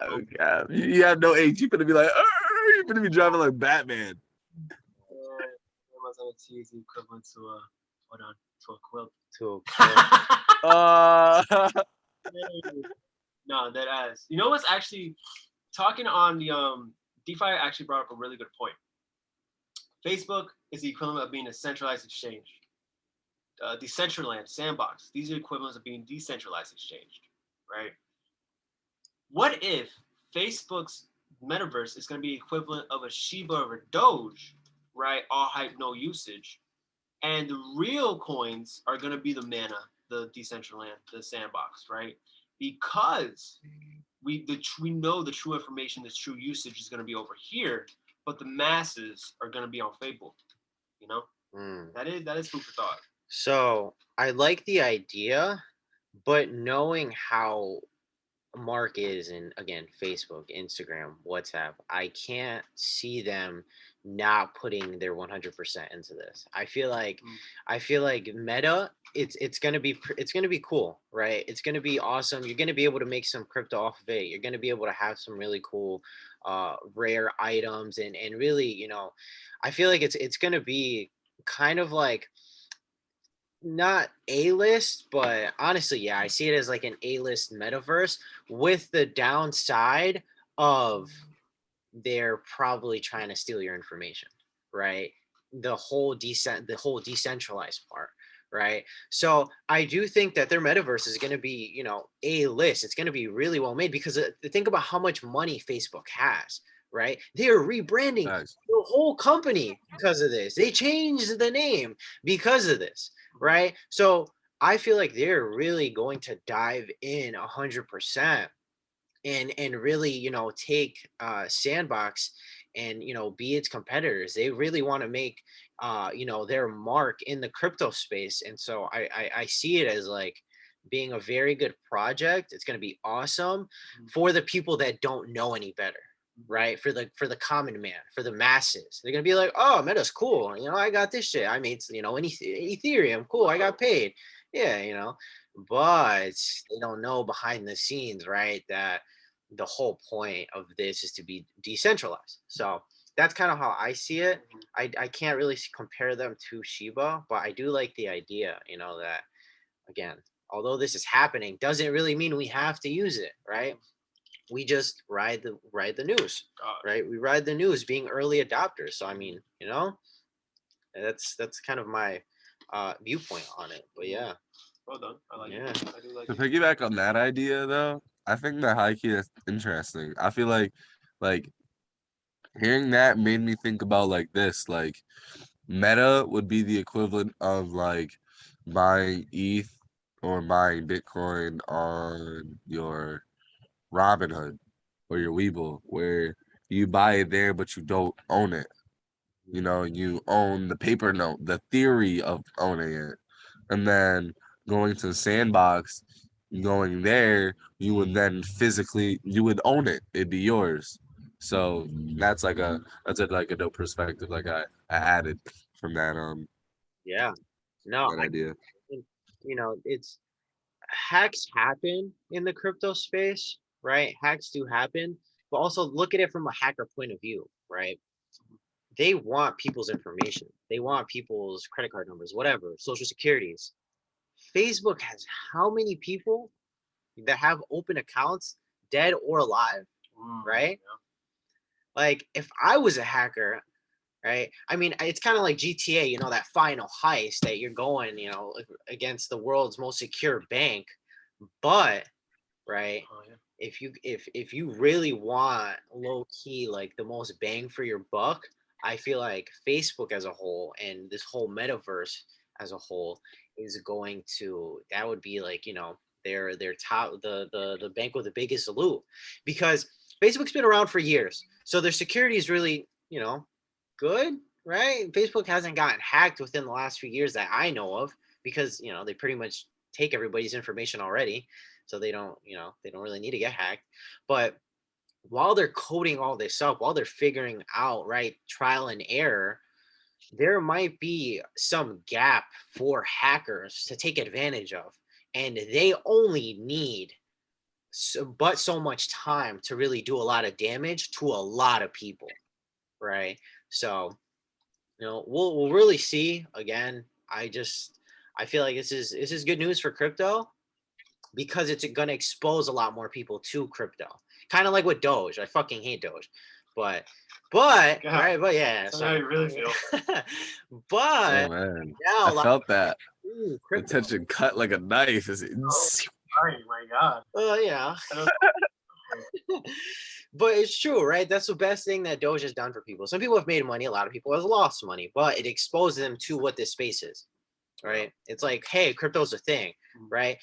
Okay. You have no age. You finna be like, you finna be driving like Batman. MSNT is equivalent to a to a quilt. To a quilt. No, that ass. You know what's actually talking on the DeFi actually brought up a really good point. Facebook is the equivalent of being a centralized exchange. Decentraland, Sandbox, these are equivalents of being decentralized exchange, right? What if Facebook's metaverse is going to be equivalent of a Shiba or a Doge, right? All hype, no usage. And the real coins are going to be the Mana, the Decentraland, the Sandbox, right? Because we know the true information, the true usage is going to be over here, but the masses are going to be on Facebook, you know? That is food for thought. So I like the idea, but knowing how Mark is in, again, Facebook, Instagram, WhatsApp, I can't see them not putting their 100% into this. I feel like Meta, it's gonna be cool, right? It's gonna be awesome. You're gonna be able to make some crypto off of it. You're gonna be able to have some really cool rare items and really, you know, I feel like it's gonna be kind of like not A-list, but honestly, yeah, I see it as like an A-list metaverse with the downside of they're probably trying to steal your information, right? The whole decentralized part, right? So I do think that their metaverse is going to be, you know, A-list. It's going to be really well made because think about how much money Facebook has, right? They are rebranding the whole company because of this. They changed the name because of this, right? So I feel like they're really going to dive in 100% and really, you know, take Sandbox and, you know, be its competitors. They really want to make you know, their mark in the crypto space. And so I see it as like being a very good project. It's going to be awesome for the people that don't know any better, right? For the common man, for the masses. They're gonna be like, oh, Meta's cool, you know, I got this shit, I made, you know, Ethereum, cool, I got paid, yeah, you know. But they don't know behind the scenes, right, that the whole point of this is to be decentralized. So that's kind of how I see it. I can't really compare them to Shiba, but I do like the idea, you know, that again, although this is happening doesn't really mean we have to use it, right? We just ride the news, right? We ride the news being early adopters. So I mean, you know, that's kind of my viewpoint on it. But yeah. Well done. I like Yeah. it. I do like To it. piggyback on that idea though, I think that high key is interesting. I feel like hearing that made me think about like this, like Meta would be the equivalent of like buying ETH or buying Bitcoin on your Robinhood or your Webull, where you buy it there but you don't own it. You know, you own the paper note, the theory of owning it. And then going to the Sandbox, going there, you would then physically you would own it. It'd be yours. So that's like a dope perspective like I added from Yeah. No, that idea. think, you know, it's hacks happen in the crypto space, right? Hacks do happen, but also look at it from a hacker point of view, right? They want people's information. They want people's credit card numbers, whatever, social securities. Facebook has how many people that have open accounts, dead or alive, right? Like if I was a hacker, right? I mean, it's kind of like GTA, you know, that final heist that you're going, you know, against the world's most secure bank. But right, if you really want low key like the most bang for your buck, I feel like Facebook as a whole and this whole metaverse as a whole is going to, that would be like, you know, their top, the bank with the biggest loot, because Facebook's been around for years, so their security is really, you know, good, right? Facebook hasn't gotten hacked within the last few years that I know of, because, you know, they pretty much take everybody's information already, so they don't really need to get hacked. But while they're coding all this up, while they're figuring out, right, trial and error, there might be some gap for hackers to take advantage of, and they only need so much time to really do a lot of damage to a lot of people, right? So, we'll really see. Again, I feel like this is good news for crypto, because it's going to expose a lot more people to crypto. Kind of like with Doge. I fucking hate Doge, but God, right, but yeah. that's how you really feel. But Oh man, now I felt that. The crypto. tension cut like a knife. Oh my God. Oh yeah. But it's true, right? That's the best thing that Doge has done for people. Some people have made money, a lot of people have lost money, but it exposes them to what this space is, right? It's like, hey, crypto's a thing, right?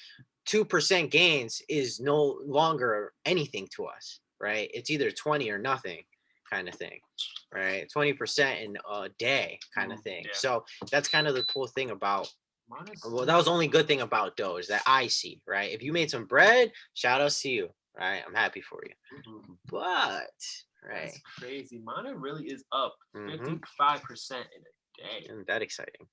2% gains is no longer anything to us, right? It's either 20 or nothing kind of thing, right? 20% in a day kind of thing. Yeah. So that's kind of the cool thing about, well, that was the only good thing about Doge that I see, right? If you made some bread, shout outs to you, right? I'm happy for you. But, right. That's crazy. Mana really is up Mhm. 55% in a day. Isn't that exciting?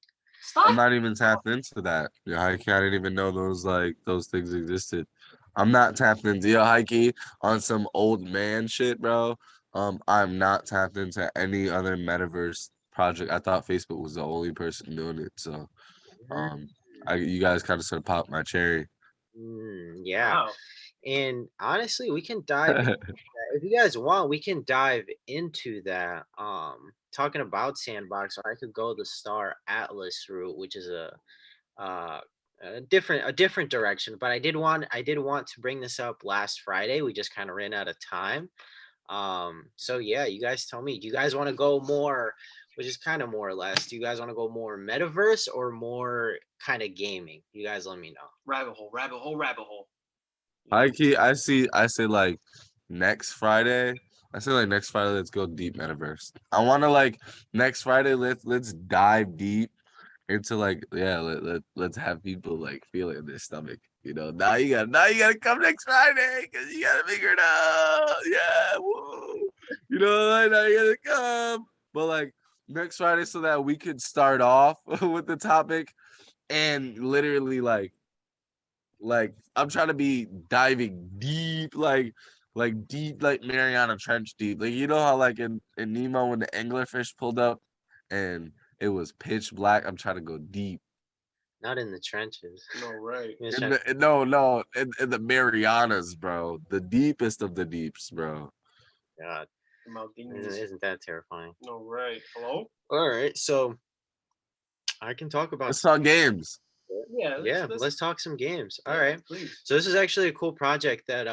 I'm not even tapped into that. I didn't even know those things existed. I'm not tapped into Hikey on some old man shit, bro. I'm not tapped into any other metaverse project. I thought Facebook was the only person doing it. So you guys kind of sort of popped my cherry. Yeah. Wow. And honestly, we can dive into that. If you guys want, we can dive into that. Talking about Sandbox, or I could go the Star Atlas route, which is a different direction. But I did want to bring this up last Friday. We just kind of ran out of time. So yeah, you guys tell me. Do you guys want to go more, which is kind of more or less? Do you guys want to go more metaverse or more kind of gaming? You guys let me know. Rabbit hole, rabbit hole, rabbit hole. Hikey, I say like next Friday. I say like next Friday, let's go deep metaverse. I want to like next Friday, let's dive deep into like let's have people like feel it in their stomach. Now you gotta come next Friday because you gotta figure it out. Yeah, woo. Like now you gotta come. But like next Friday so that we could start off with the topic and literally like I'm trying to be diving deep, like deep, like Mariana Trench deep. Like how like in Nemo when the anglerfish pulled up and it was pitch black. I'm trying to go deep. Not in the trenches. No, right. No, in the Marianas, bro. The deepest of the deeps, bro. God, isn't that terrifying? No, right. Hello? All right, so I can talk about. Let's talk games. Yeah, let's talk some games. All yeah, right. Please. So this is actually a cool project that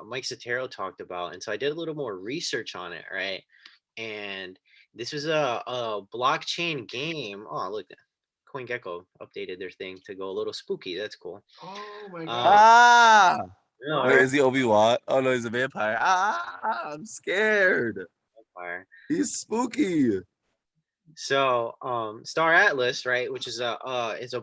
Mike Sotero talked about, and so I did a little more research on it, right? And this was a blockchain game. Oh, look, CoinGecko updated their thing to go a little spooky. That's cool. Oh my Ah. God. Wait, is he Obi-Wan? Oh no, he's a vampire. I'm scared. Vampire. He's spooky. So Star Atlas, right, which is a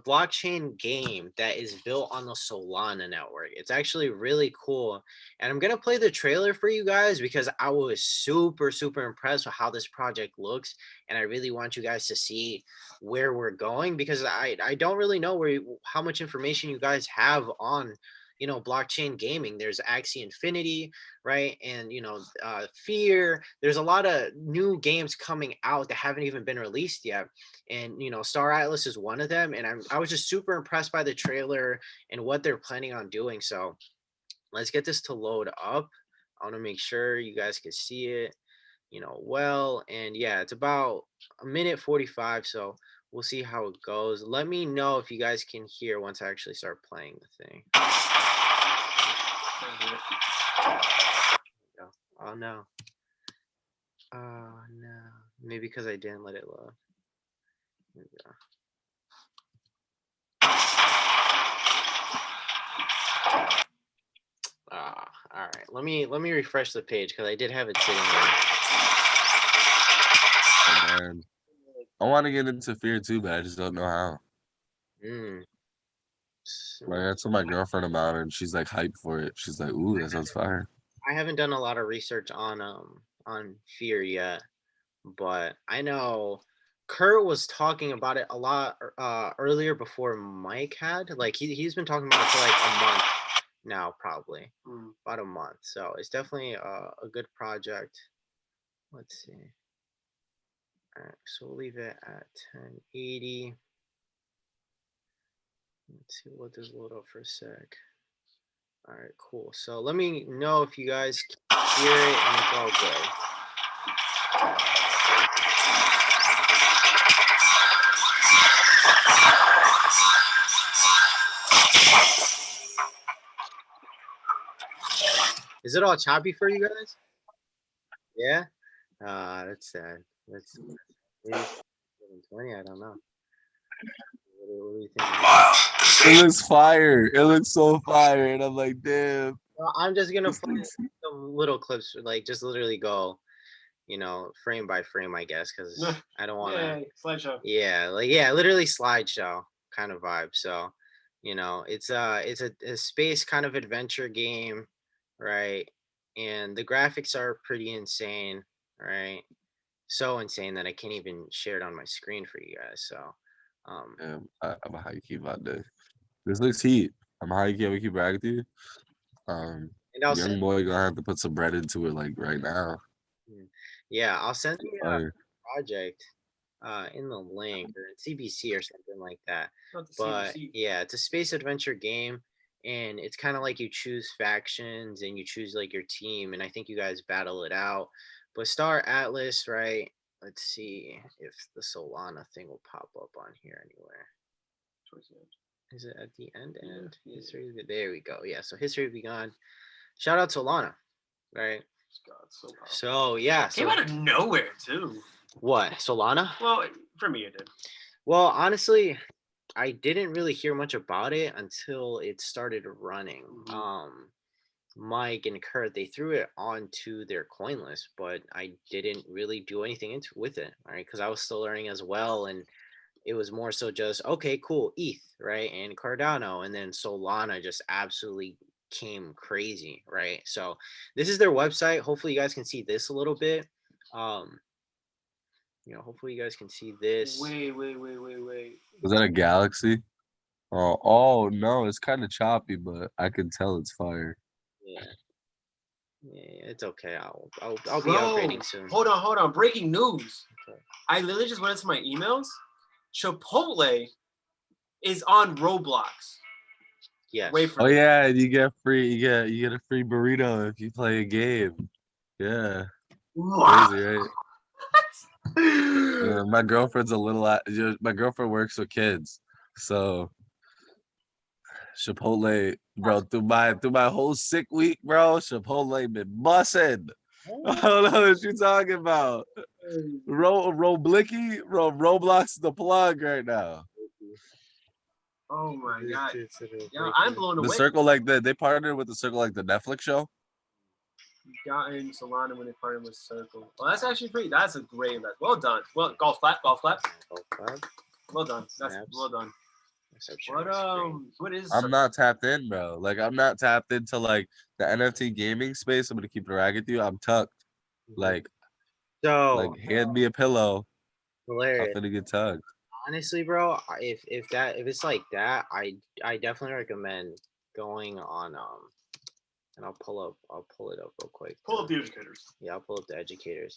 blockchain game that is built on the Solana network. It's actually really cool, and I'm gonna play the trailer for you guys because I was super impressed with how this project looks, and I really want you guys to see where we're going because I don't really know how much information you guys have on blockchain gaming. There's Axie Infinity, right? And Fear. There's a lot of new games coming out that haven't even been released yet, and Star Atlas is one of them. And I was just super impressed by the trailer and what they're planning on doing. So let's get this to load up. I want to make sure you guys can see it well. And yeah, it's about a minute 45, so we'll see how it goes. Let me know if you guys can hear once I actually start playing the thing. Oh no. Oh no. Maybe because I didn't let it load. Here we go. All right. Let me refresh the page because I did have it sitting there. Oh, man. I want to get into Fear too, but I just don't know how. Like I told my girlfriend about it, and she's like hyped for it. She's like, "Ooh, that sounds fire." I haven't done a lot of research on Fear yet, but I know Kurt was talking about it a lot earlier before Mike had. Like he's been talking about it for like a month now, probably about a month. So it's definitely a good project. Let's see. All right, so we'll leave it at 1080. Let's see what does load up for a sec. All right, cool. So let me know if you guys hear it and it's all good. Is it all choppy for you guys? Yeah. That's sad. That's maybe 720. I don't know. What do you think? It looks fire. It looks so fire, and I'm like, damn. Well, I'm just gonna play some little clips, like just literally go, frame by frame, I guess, because I don't want to. Slideshow. Yeah, literally slideshow kind of vibe. So, it's a space kind of adventure game, right? And the graphics are pretty insane, right? So insane that I can't even share it on my screen for you guys. So, I'm a high key about this. This looks heat. I'm a high key. I'm gonna keep bragging to you. and I'll Young send, boy gonna have to put some bread into it like right now. yeah, I'll send you a Fire. project in the link or in CBC or something like that. Not the But CBC. yeah, it's a space adventure game, and it's kind of like you choose factions and you choose like your team, and I think you guys battle it out. But Star Atlas, right? Let's see if the Solana thing will pop up on here anywhere. Is it at the end? Yeah. History. There we go. Yeah. So history begun. Shout out Solana, right? God, so powerful. So yeah. Came out of nowhere too. What, Solana? Well, for me it did. Well, honestly, I didn't really hear much about it until it started running. Mike and Kurt, they threw it onto their coin list, but I didn't really do anything with it, right? Because I was still learning as well, and it was more so just okay, cool, ETH, right, and Cardano, and then Solana just absolutely came crazy, right? So this is their website. Hopefully, you guys can see this a little bit. Hopefully you guys can see this. Wait. Is that a galaxy? Oh no, it's kind of choppy, but I can tell it's fire. Yeah, it's okay. I'll be upgrading soon. Hold on. Breaking news. Okay. I literally just went into my emails. Chipotle is on Roblox. Yes. Oh yeah, you get a free burrito if you play a game. Yeah. Wow. Crazy, right? Yeah, my girlfriend's my girlfriend works with kids, so Chipotle, bro, through my whole sick week, bro, Chipotle been busting. I don't know what you're talking about. Roblox is the plug right now. Oh my god. Yo, I'm blown away. The circle they partnered with the circle like the Netflix show. Got in Solana when they partnered with Circle. Well, that's actually that's a great list. Well done. Well, golf clap. Well done. That's well done. What is I'm not tapped in, bro. Like I'm not tapped into like the NFT gaming space. I'm gonna keep it ragged with you. I'm tucked. Like hand me a pillow. Hilarious. I'm gonna get tugged. Honestly, bro, if it's like that, I definitely recommend going on and I'll pull it up real quick. Pull up the educators. Yeah, I'll pull up the educators.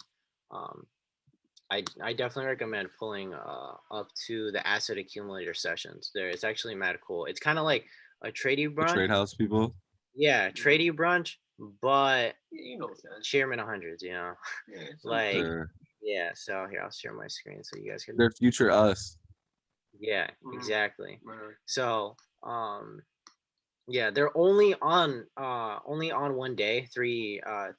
I definitely recommend pulling up to the asset accumulator sessions. It's actually mad cool. It's kind of like a tradie brunch. Trade house people. Yeah, tradie brunch, but chairman of hundreds, Yeah, yeah. So here, I'll share my screen so you guys can. Their future us. Yeah, exactly. So, yeah, they're only on one day,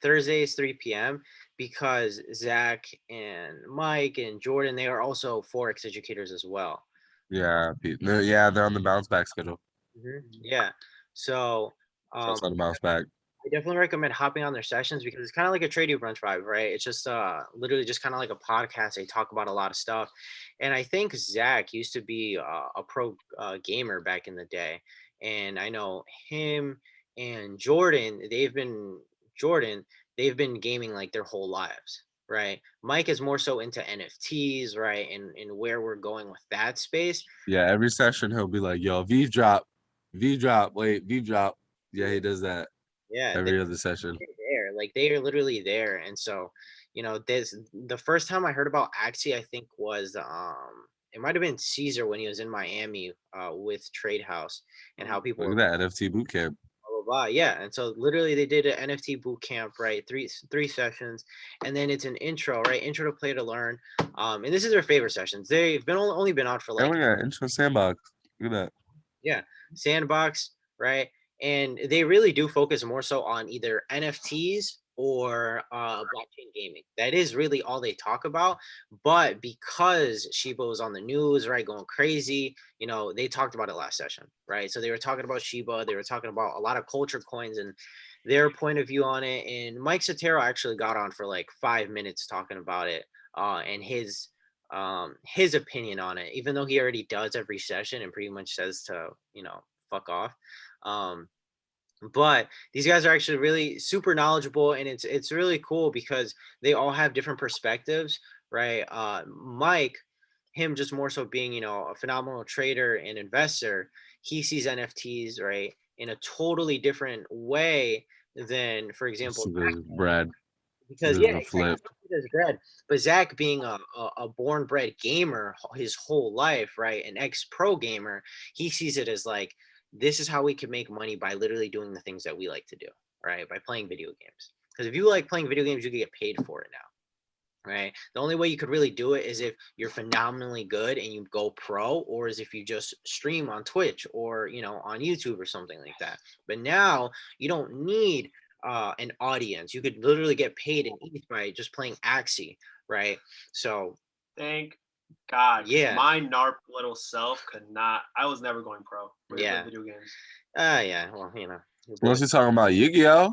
Thursdays, 3 p.m. because Zach and Mike and Jordan, they are also Forex educators as well. Yeah, they're on the bounce back schedule. Yeah, so Just on the bounce back. I definitely recommend hopping on their sessions because it's kind of like a tradie brunch vibe, right? It's just literally just kind of like a podcast. They talk about a lot of stuff, and I think Zach used to be a pro gamer back in the day. and I know him and Jordan, they've been gaming like their whole lives, right? Mike is more so into NFTs, right? And where we're going with that space. Yeah, every session he'll be like, "Yo, V drop, wait, V drop." Yeah, he does that Yeah, every other session. there, like they are literally there. And so, this the first time I heard about Axie, I think was it might have been Caesar when he was in Miami with Trade House, and how people Look were at that NFT boot camp. blah, blah, blah. Yeah. And so literally they did an NFT boot camp, right? Three sessions. And then it's an intro, right? Intro to play to learn. And this is their favorite sessions. They've been only been out for And like, we got intro sandbox. Look at that. yeah, sandbox, right? And they really do focus more so on either NFTs or blockchain gaming. That is really all they talk about. But because Shiba was on the news, right, going crazy, they talked about it last session, right? So they were talking about Shiba, they were talking about a lot of culture coins and their point of view on it. And Mike Sotero actually got on for like 5 minutes talking about it and his opinion on it, even though he already does every session and pretty much says to fuck off. But these guys are actually really super knowledgeable, and it's really cool because they all have different perspectives, right? Mike, him just more so being a phenomenal trader and investor, he sees NFTs, right, in a totally different way than, for example, Brad. because The flip. Does bread, but Zach being a born bred gamer his whole life, right, an ex-pro gamer, he sees it as like, this is how we can make money by literally doing the things that we like to do, right, by playing video games. Because if you like playing video games, you can get paid for it now, right? The only way you could really do it is if you're phenomenally good and you go pro, or is if you just stream on Twitch or on YouTube or something like that. But now you don't need an audience. You could literally get paid in ETH by just playing Axie, right? So thank God. Yeah. My NARP little self could not. I was never going pro with video games. Yeah. Well, What's he talking about? Yu-Gi-Oh?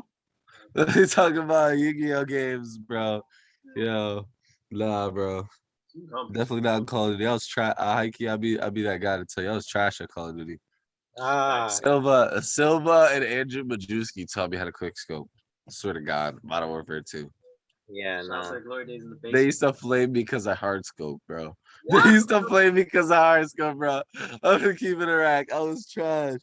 He's talking about Yu-Gi-Oh games, bro. Yo, nah, bro. Definitely not Call of Duty. I was Heike, I'd be that guy to tell you I was trash at Call of Duty. Silva and Andrew Majewski taught me how to quick scope. I swear to God, Modern Warfare 2. Yeah, Sounds like glory days in the basement. They used to flame me because of hard scope, bro. What? They used to flame me because of hard scope, bro. I'm gonna keep it a rack. I was trash.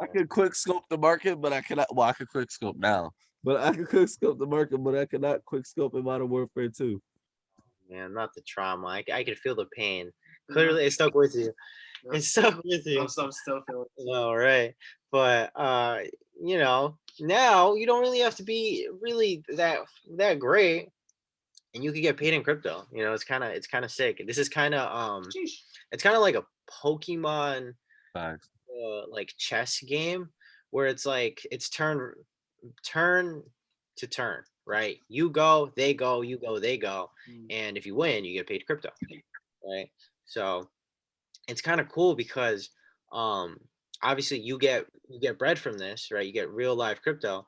I could quick scope the market, but I cannot. Well, I could quick scope now, but I could quick scope the market, but I cannot quick scope in Modern Warfare 2. Man, not the trauma. I could feel the pain. Clearly, it stuck with you. It stuck with you. I'm still feeling it. No, right. But now you don't really have to be really that great, and you could get paid in crypto. It's kind of sick. This is kind of it's kind of like a Pokemon like chess game where it's like it's turn to turn, right? You go, they go, you go, they go, and if you win, you get paid crypto, right? So it's kind of cool because obviously you get bread from this, right? You get real live crypto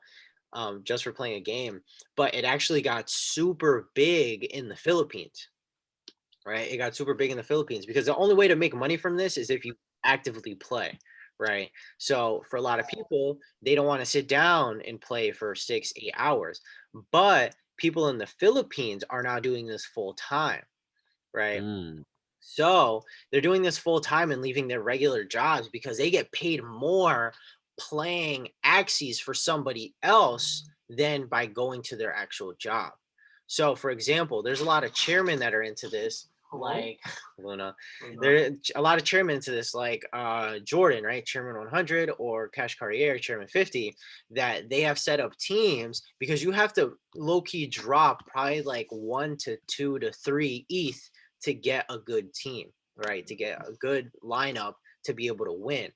just for playing a game, but it actually got super big in the Philippines, right? It got super big in the Philippines because the only way to make money from this is if you actively play, right? So for a lot of people, they don't want to sit down and play for 6-8 hours, but people in the Philippines are now doing this full time, right? So they're doing this full time and leaving their regular jobs because they get paid more playing Axies for somebody else than by going to their actual job. So for example, there's a lot of chairmen that are into this, like Luna. There are a lot of chairmen into this, like Jordan, right? Chairman 100 or Cash Carrier, Chairman 50, that they have set up teams because you have to low-key drop probably like 1 to 2 to 3 ETH to get a good team, right? To get a good lineup to be able to win.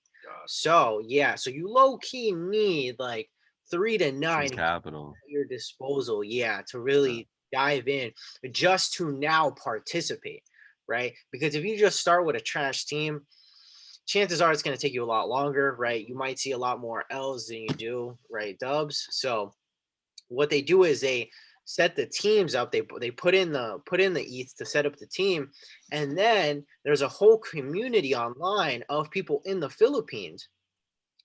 So yeah, so you low-key need like 3 to 9 capital at your disposal, to really dive in, just to now participate, right? Because if you just start with a trash team, chances are it's going to take you a lot longer, right? You might see a lot more L's than you do, right, dubs. So what they do is they set the teams up. They put in the ETH to set up the team, and then there's a whole community online of people in the Philippines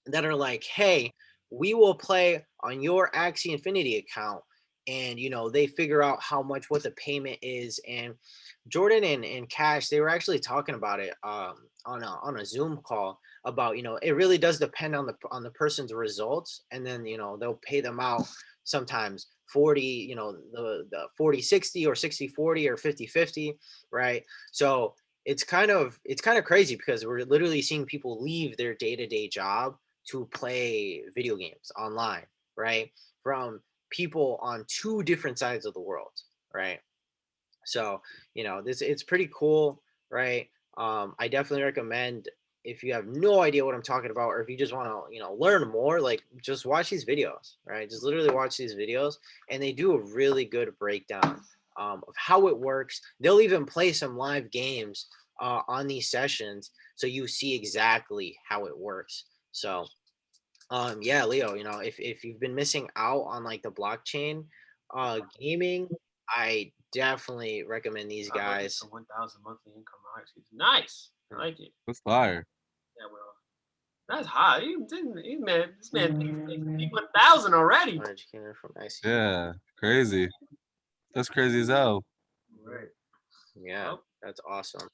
that are like, hey, we will play on your Axie Infinity account, and they figure out what the payment is. And Jordan and Cash, they were actually talking about it on a Zoom call about, it really does depend on the person's results, and then they'll pay them out sometimes 40, the 40-60 or 60-40 or 50-50, right? So it's kind of crazy, because we're literally seeing people leave their day-to-day job to play video games online, right? From people on two different sides of the world, right? So it's pretty cool, right? I definitely recommend, if you have no idea what I'm talking about, or if you just want to learn more, like, just watch these videos, right? Just literally watch these videos, and they do a really good breakdown of how it works. They'll even play some live games on these sessions, so you see exactly how it works. So yeah, Leo, if you've been missing out on like the blockchain gaming, I definitely recommend these guys. 1,000 monthly income. Actually, nice. I like it. That's fire. Yeah, well, that's high. This man, 1,000 already. Educator from IC. Yeah, crazy. That's crazy as hell. Right. Yeah, Well, that's awesome.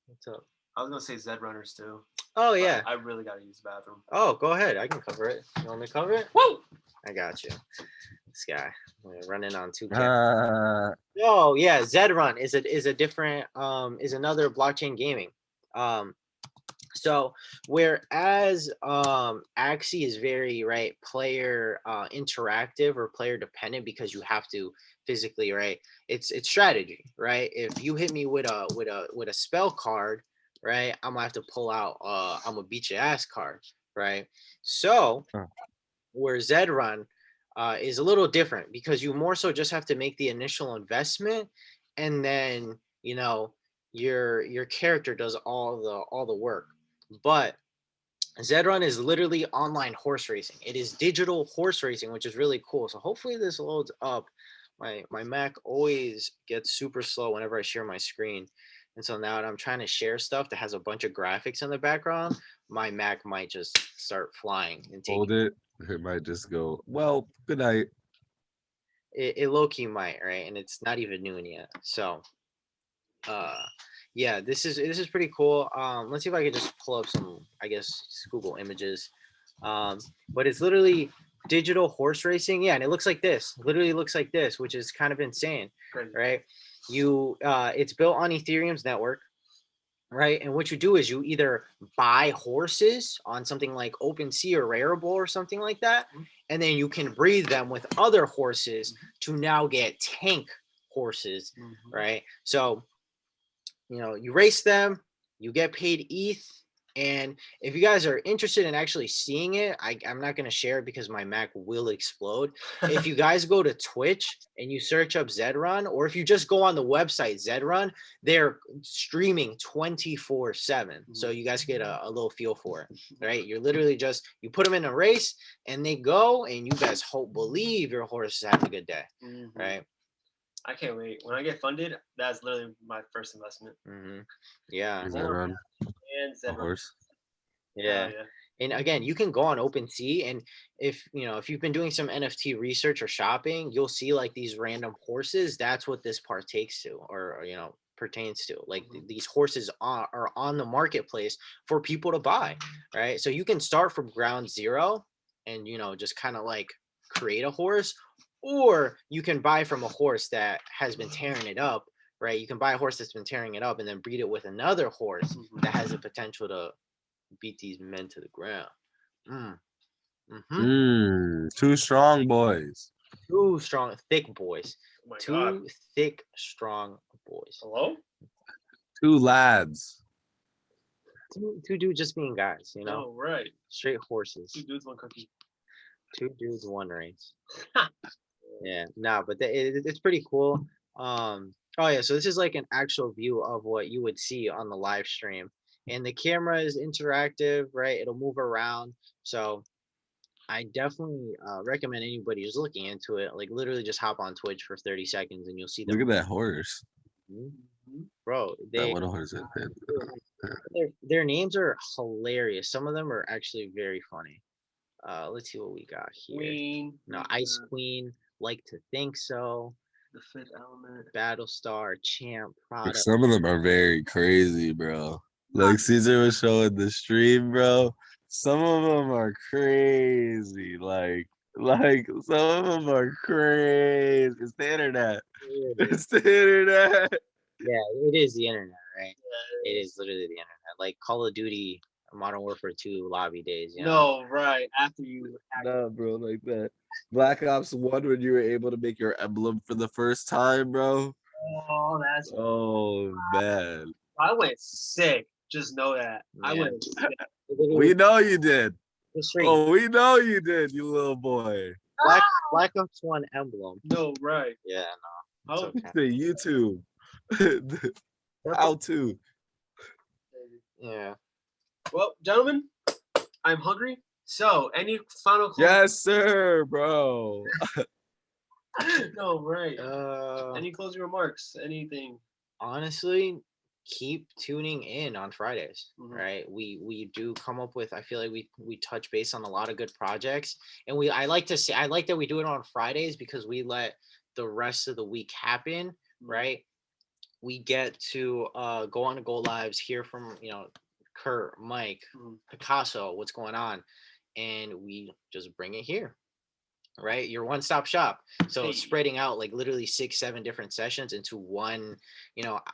What's up? I was gonna say Zed Runners too. Oh yeah. I really gotta use the bathroom. Oh, go ahead. I can cover it. You want me to cover it? Woo! I got you. This guy running on 2K. Uh, Oh yeah, Zedrun is a different is another blockchain gaming. So whereas Axie is very player interactive or player dependent, because you have to physically, right? It's strategy, right? If you hit me with a spell card, right, I'm gonna have to pull out I'm gonna beat your ass card, right? So where Zedrun is a little different, because you more so just have to make the initial investment, and then your character does all the work. But Zedrun is literally online horse racing. It is digital horse racing, which is really cool. So hopefully this loads up. My Mac always gets super slow whenever I share my screen. And so now that I'm trying to share stuff that has a bunch of graphics in the background, my Mac might just start flying and take hold it. It might just go, well, good night. it low-key might, right? And it's not even noon yet. So yeah, this is pretty cool. Let's see if I can just pull up some, I guess, Google images. But it's literally digital horse racing. Yeah, and it looks like this. Literally looks like this, which is kind of insane, right? It's built on Ethereum's network, right? And what you do is you either buy horses on something like OpenSea or Rarible or something like that, and then you can breed them with other horses to now get tank horses, right? So you race them, you get paid ETH. And if you guys are interested in actually seeing it, I'm not going to share it because my Mac will explode. If you guys go to Twitch and you search up Zedrun, or if you just go on the website Zedrun, they're streaming 24/7. So you guys get a little feel for it, right? You're literally you put them in a race and they go, and you guys believe your horse is having a good day, right? I can't wait. When I get funded, that's literally my first investment. Yeah. Zedrun. And Zedrun. Horse. Yeah. And again, you can go on OpenSea, and if you've been doing some NFT research or shopping, you'll see like these random horses. That's what this partakes to, or pertains to. Like these horses are on the marketplace for people to buy, right? So you can start from ground zero and just kind of like create a horse, or you can buy from a horse that has been tearing it up, right? You can buy a horse that's been tearing it up and then breed it with another horse that has the potential to beat these men to the ground. Two strong boys. Two strong, thick boys. Oh my Two God. thick, strong boys. Hello? Two lads. Two dudes just being guys, Oh, right. Straight horses. 2 dudes, 1 cookie. 2 dudes, 1 race. Yeah, nah, but it's pretty cool. Oh yeah, so this is like an actual view of what you would see on the live stream, and the camera is interactive, right? It'll move around. So I definitely recommend anybody who's looking into it, like literally just hop on Twitch for 30 seconds and you'll see them. Look at that horse. bro. What is it? Their names are hilarious. Some of them are actually very funny. Let's see what we got here. Queen. No, Ice Queen. Like to think so. The Fifth Element. Battlestar, Champ, Like, Product. some of them are very crazy, bro. Like Caesar was showing the stream, bro. Some of them are crazy. Like some of them are crazy. It's the internet. It's the internet. Yeah, it is the internet, right? It is literally the internet. Like Call of Duty, Modern Warfare 2 lobby days. You know? No, right. After you. Nah, bro, like that. Black Ops 1 when you were able to make your emblem for the first time, bro. Oh, that's. Oh man. I went sick. Just know that. I Yeah. went sick. We know you did. History. Oh, we know you did, you little boy. Black Ops 1 emblem. No, right. Yeah, no. Oh, It's okay. The YouTube. How to. Yeah. well, gentlemen, I'm hungry. So, any final? Yes, sir, bro. No, right. Uh, Any closing remarks? Anything? honestly, keep tuning in on Fridays, Mhm. right? We do come up with, I feel like we touch base on a lot of good projects, and I like that we do it on Fridays because we let the rest of the week happen, right? We get to go on to Go Lives, hear from Kurt, Mike, Picasso, what's going on, and we just bring it here, right? Your one-stop shop. So spreading out like literally 6-7 different sessions into one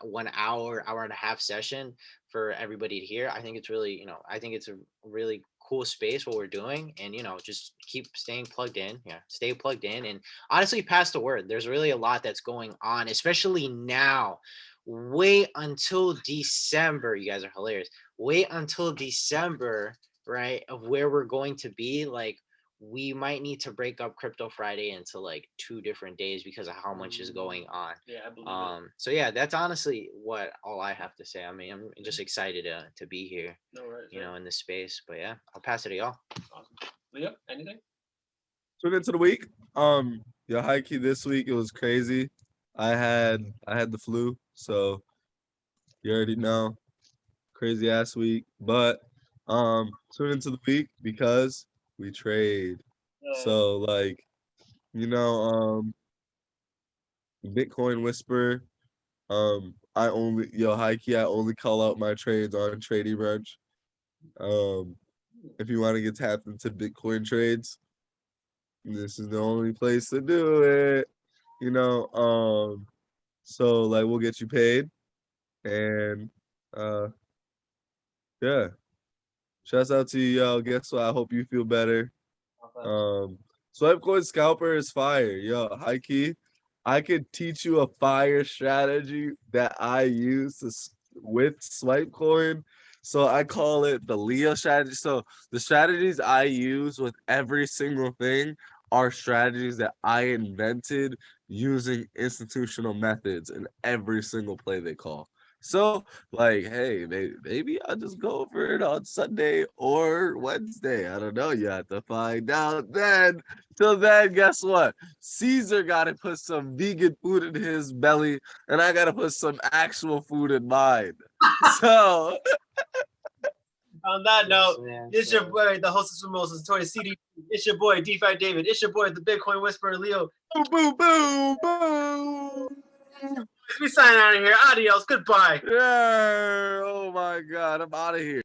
1 hour and a half session for everybody to hear. I think it's really I think it's a really cool space what we're doing, and just keep staying plugged in. Stay plugged in, and honestly pass the word. There's really a lot that's going on, especially now. Wait until December. You guys are hilarious. Wait until December, right, of where we're going to be. Like, we might need to break up Crypto Friday into like 2 different days because of how much is going on. Yeah, I believe it. So yeah, that's honestly all I have to say. I mean, I'm just excited to be here, No, right. in this space. But yeah, I'll pass it to y'all. Awesome. Leo, anything? Tune into the week. Your high key this week, it was crazy. I had the flu, so you already know. Crazy ass week. But tune into the week because we trade. So like, Bitcoin Whisper. I only call out my trades on Trading Brunch. If you want to get tapped into Bitcoin trades, this is the only place to do it. So like we'll get you paid. And yeah. Shouts out to you, yo. Guess what? I hope you feel better. Swipe coin scalper is fire. Yo, high key. I could teach you a fire strategy that I use with swipe coin. So I call it the Leo strategy. So the strategies I use with every single thing are strategies that I invented using institutional methods in every single play they call. So, like, hey, maybe I'll just go for it on Sunday or Wednesday. I don't know. You have to find out then. Till then, guess what? Caesar got to put some vegan food in his belly, and I got to put some actual food in mine. So, on that note, it's your boy, the hostess of Moses, NotoriousCDG. It's your boy, Defi David. It's your boy, the Bitcoin Whisperer, Leo. boom, boom, boom, boom. We sign out of here. Adios. Goodbye. Yeah. Oh my God. I'm out of here.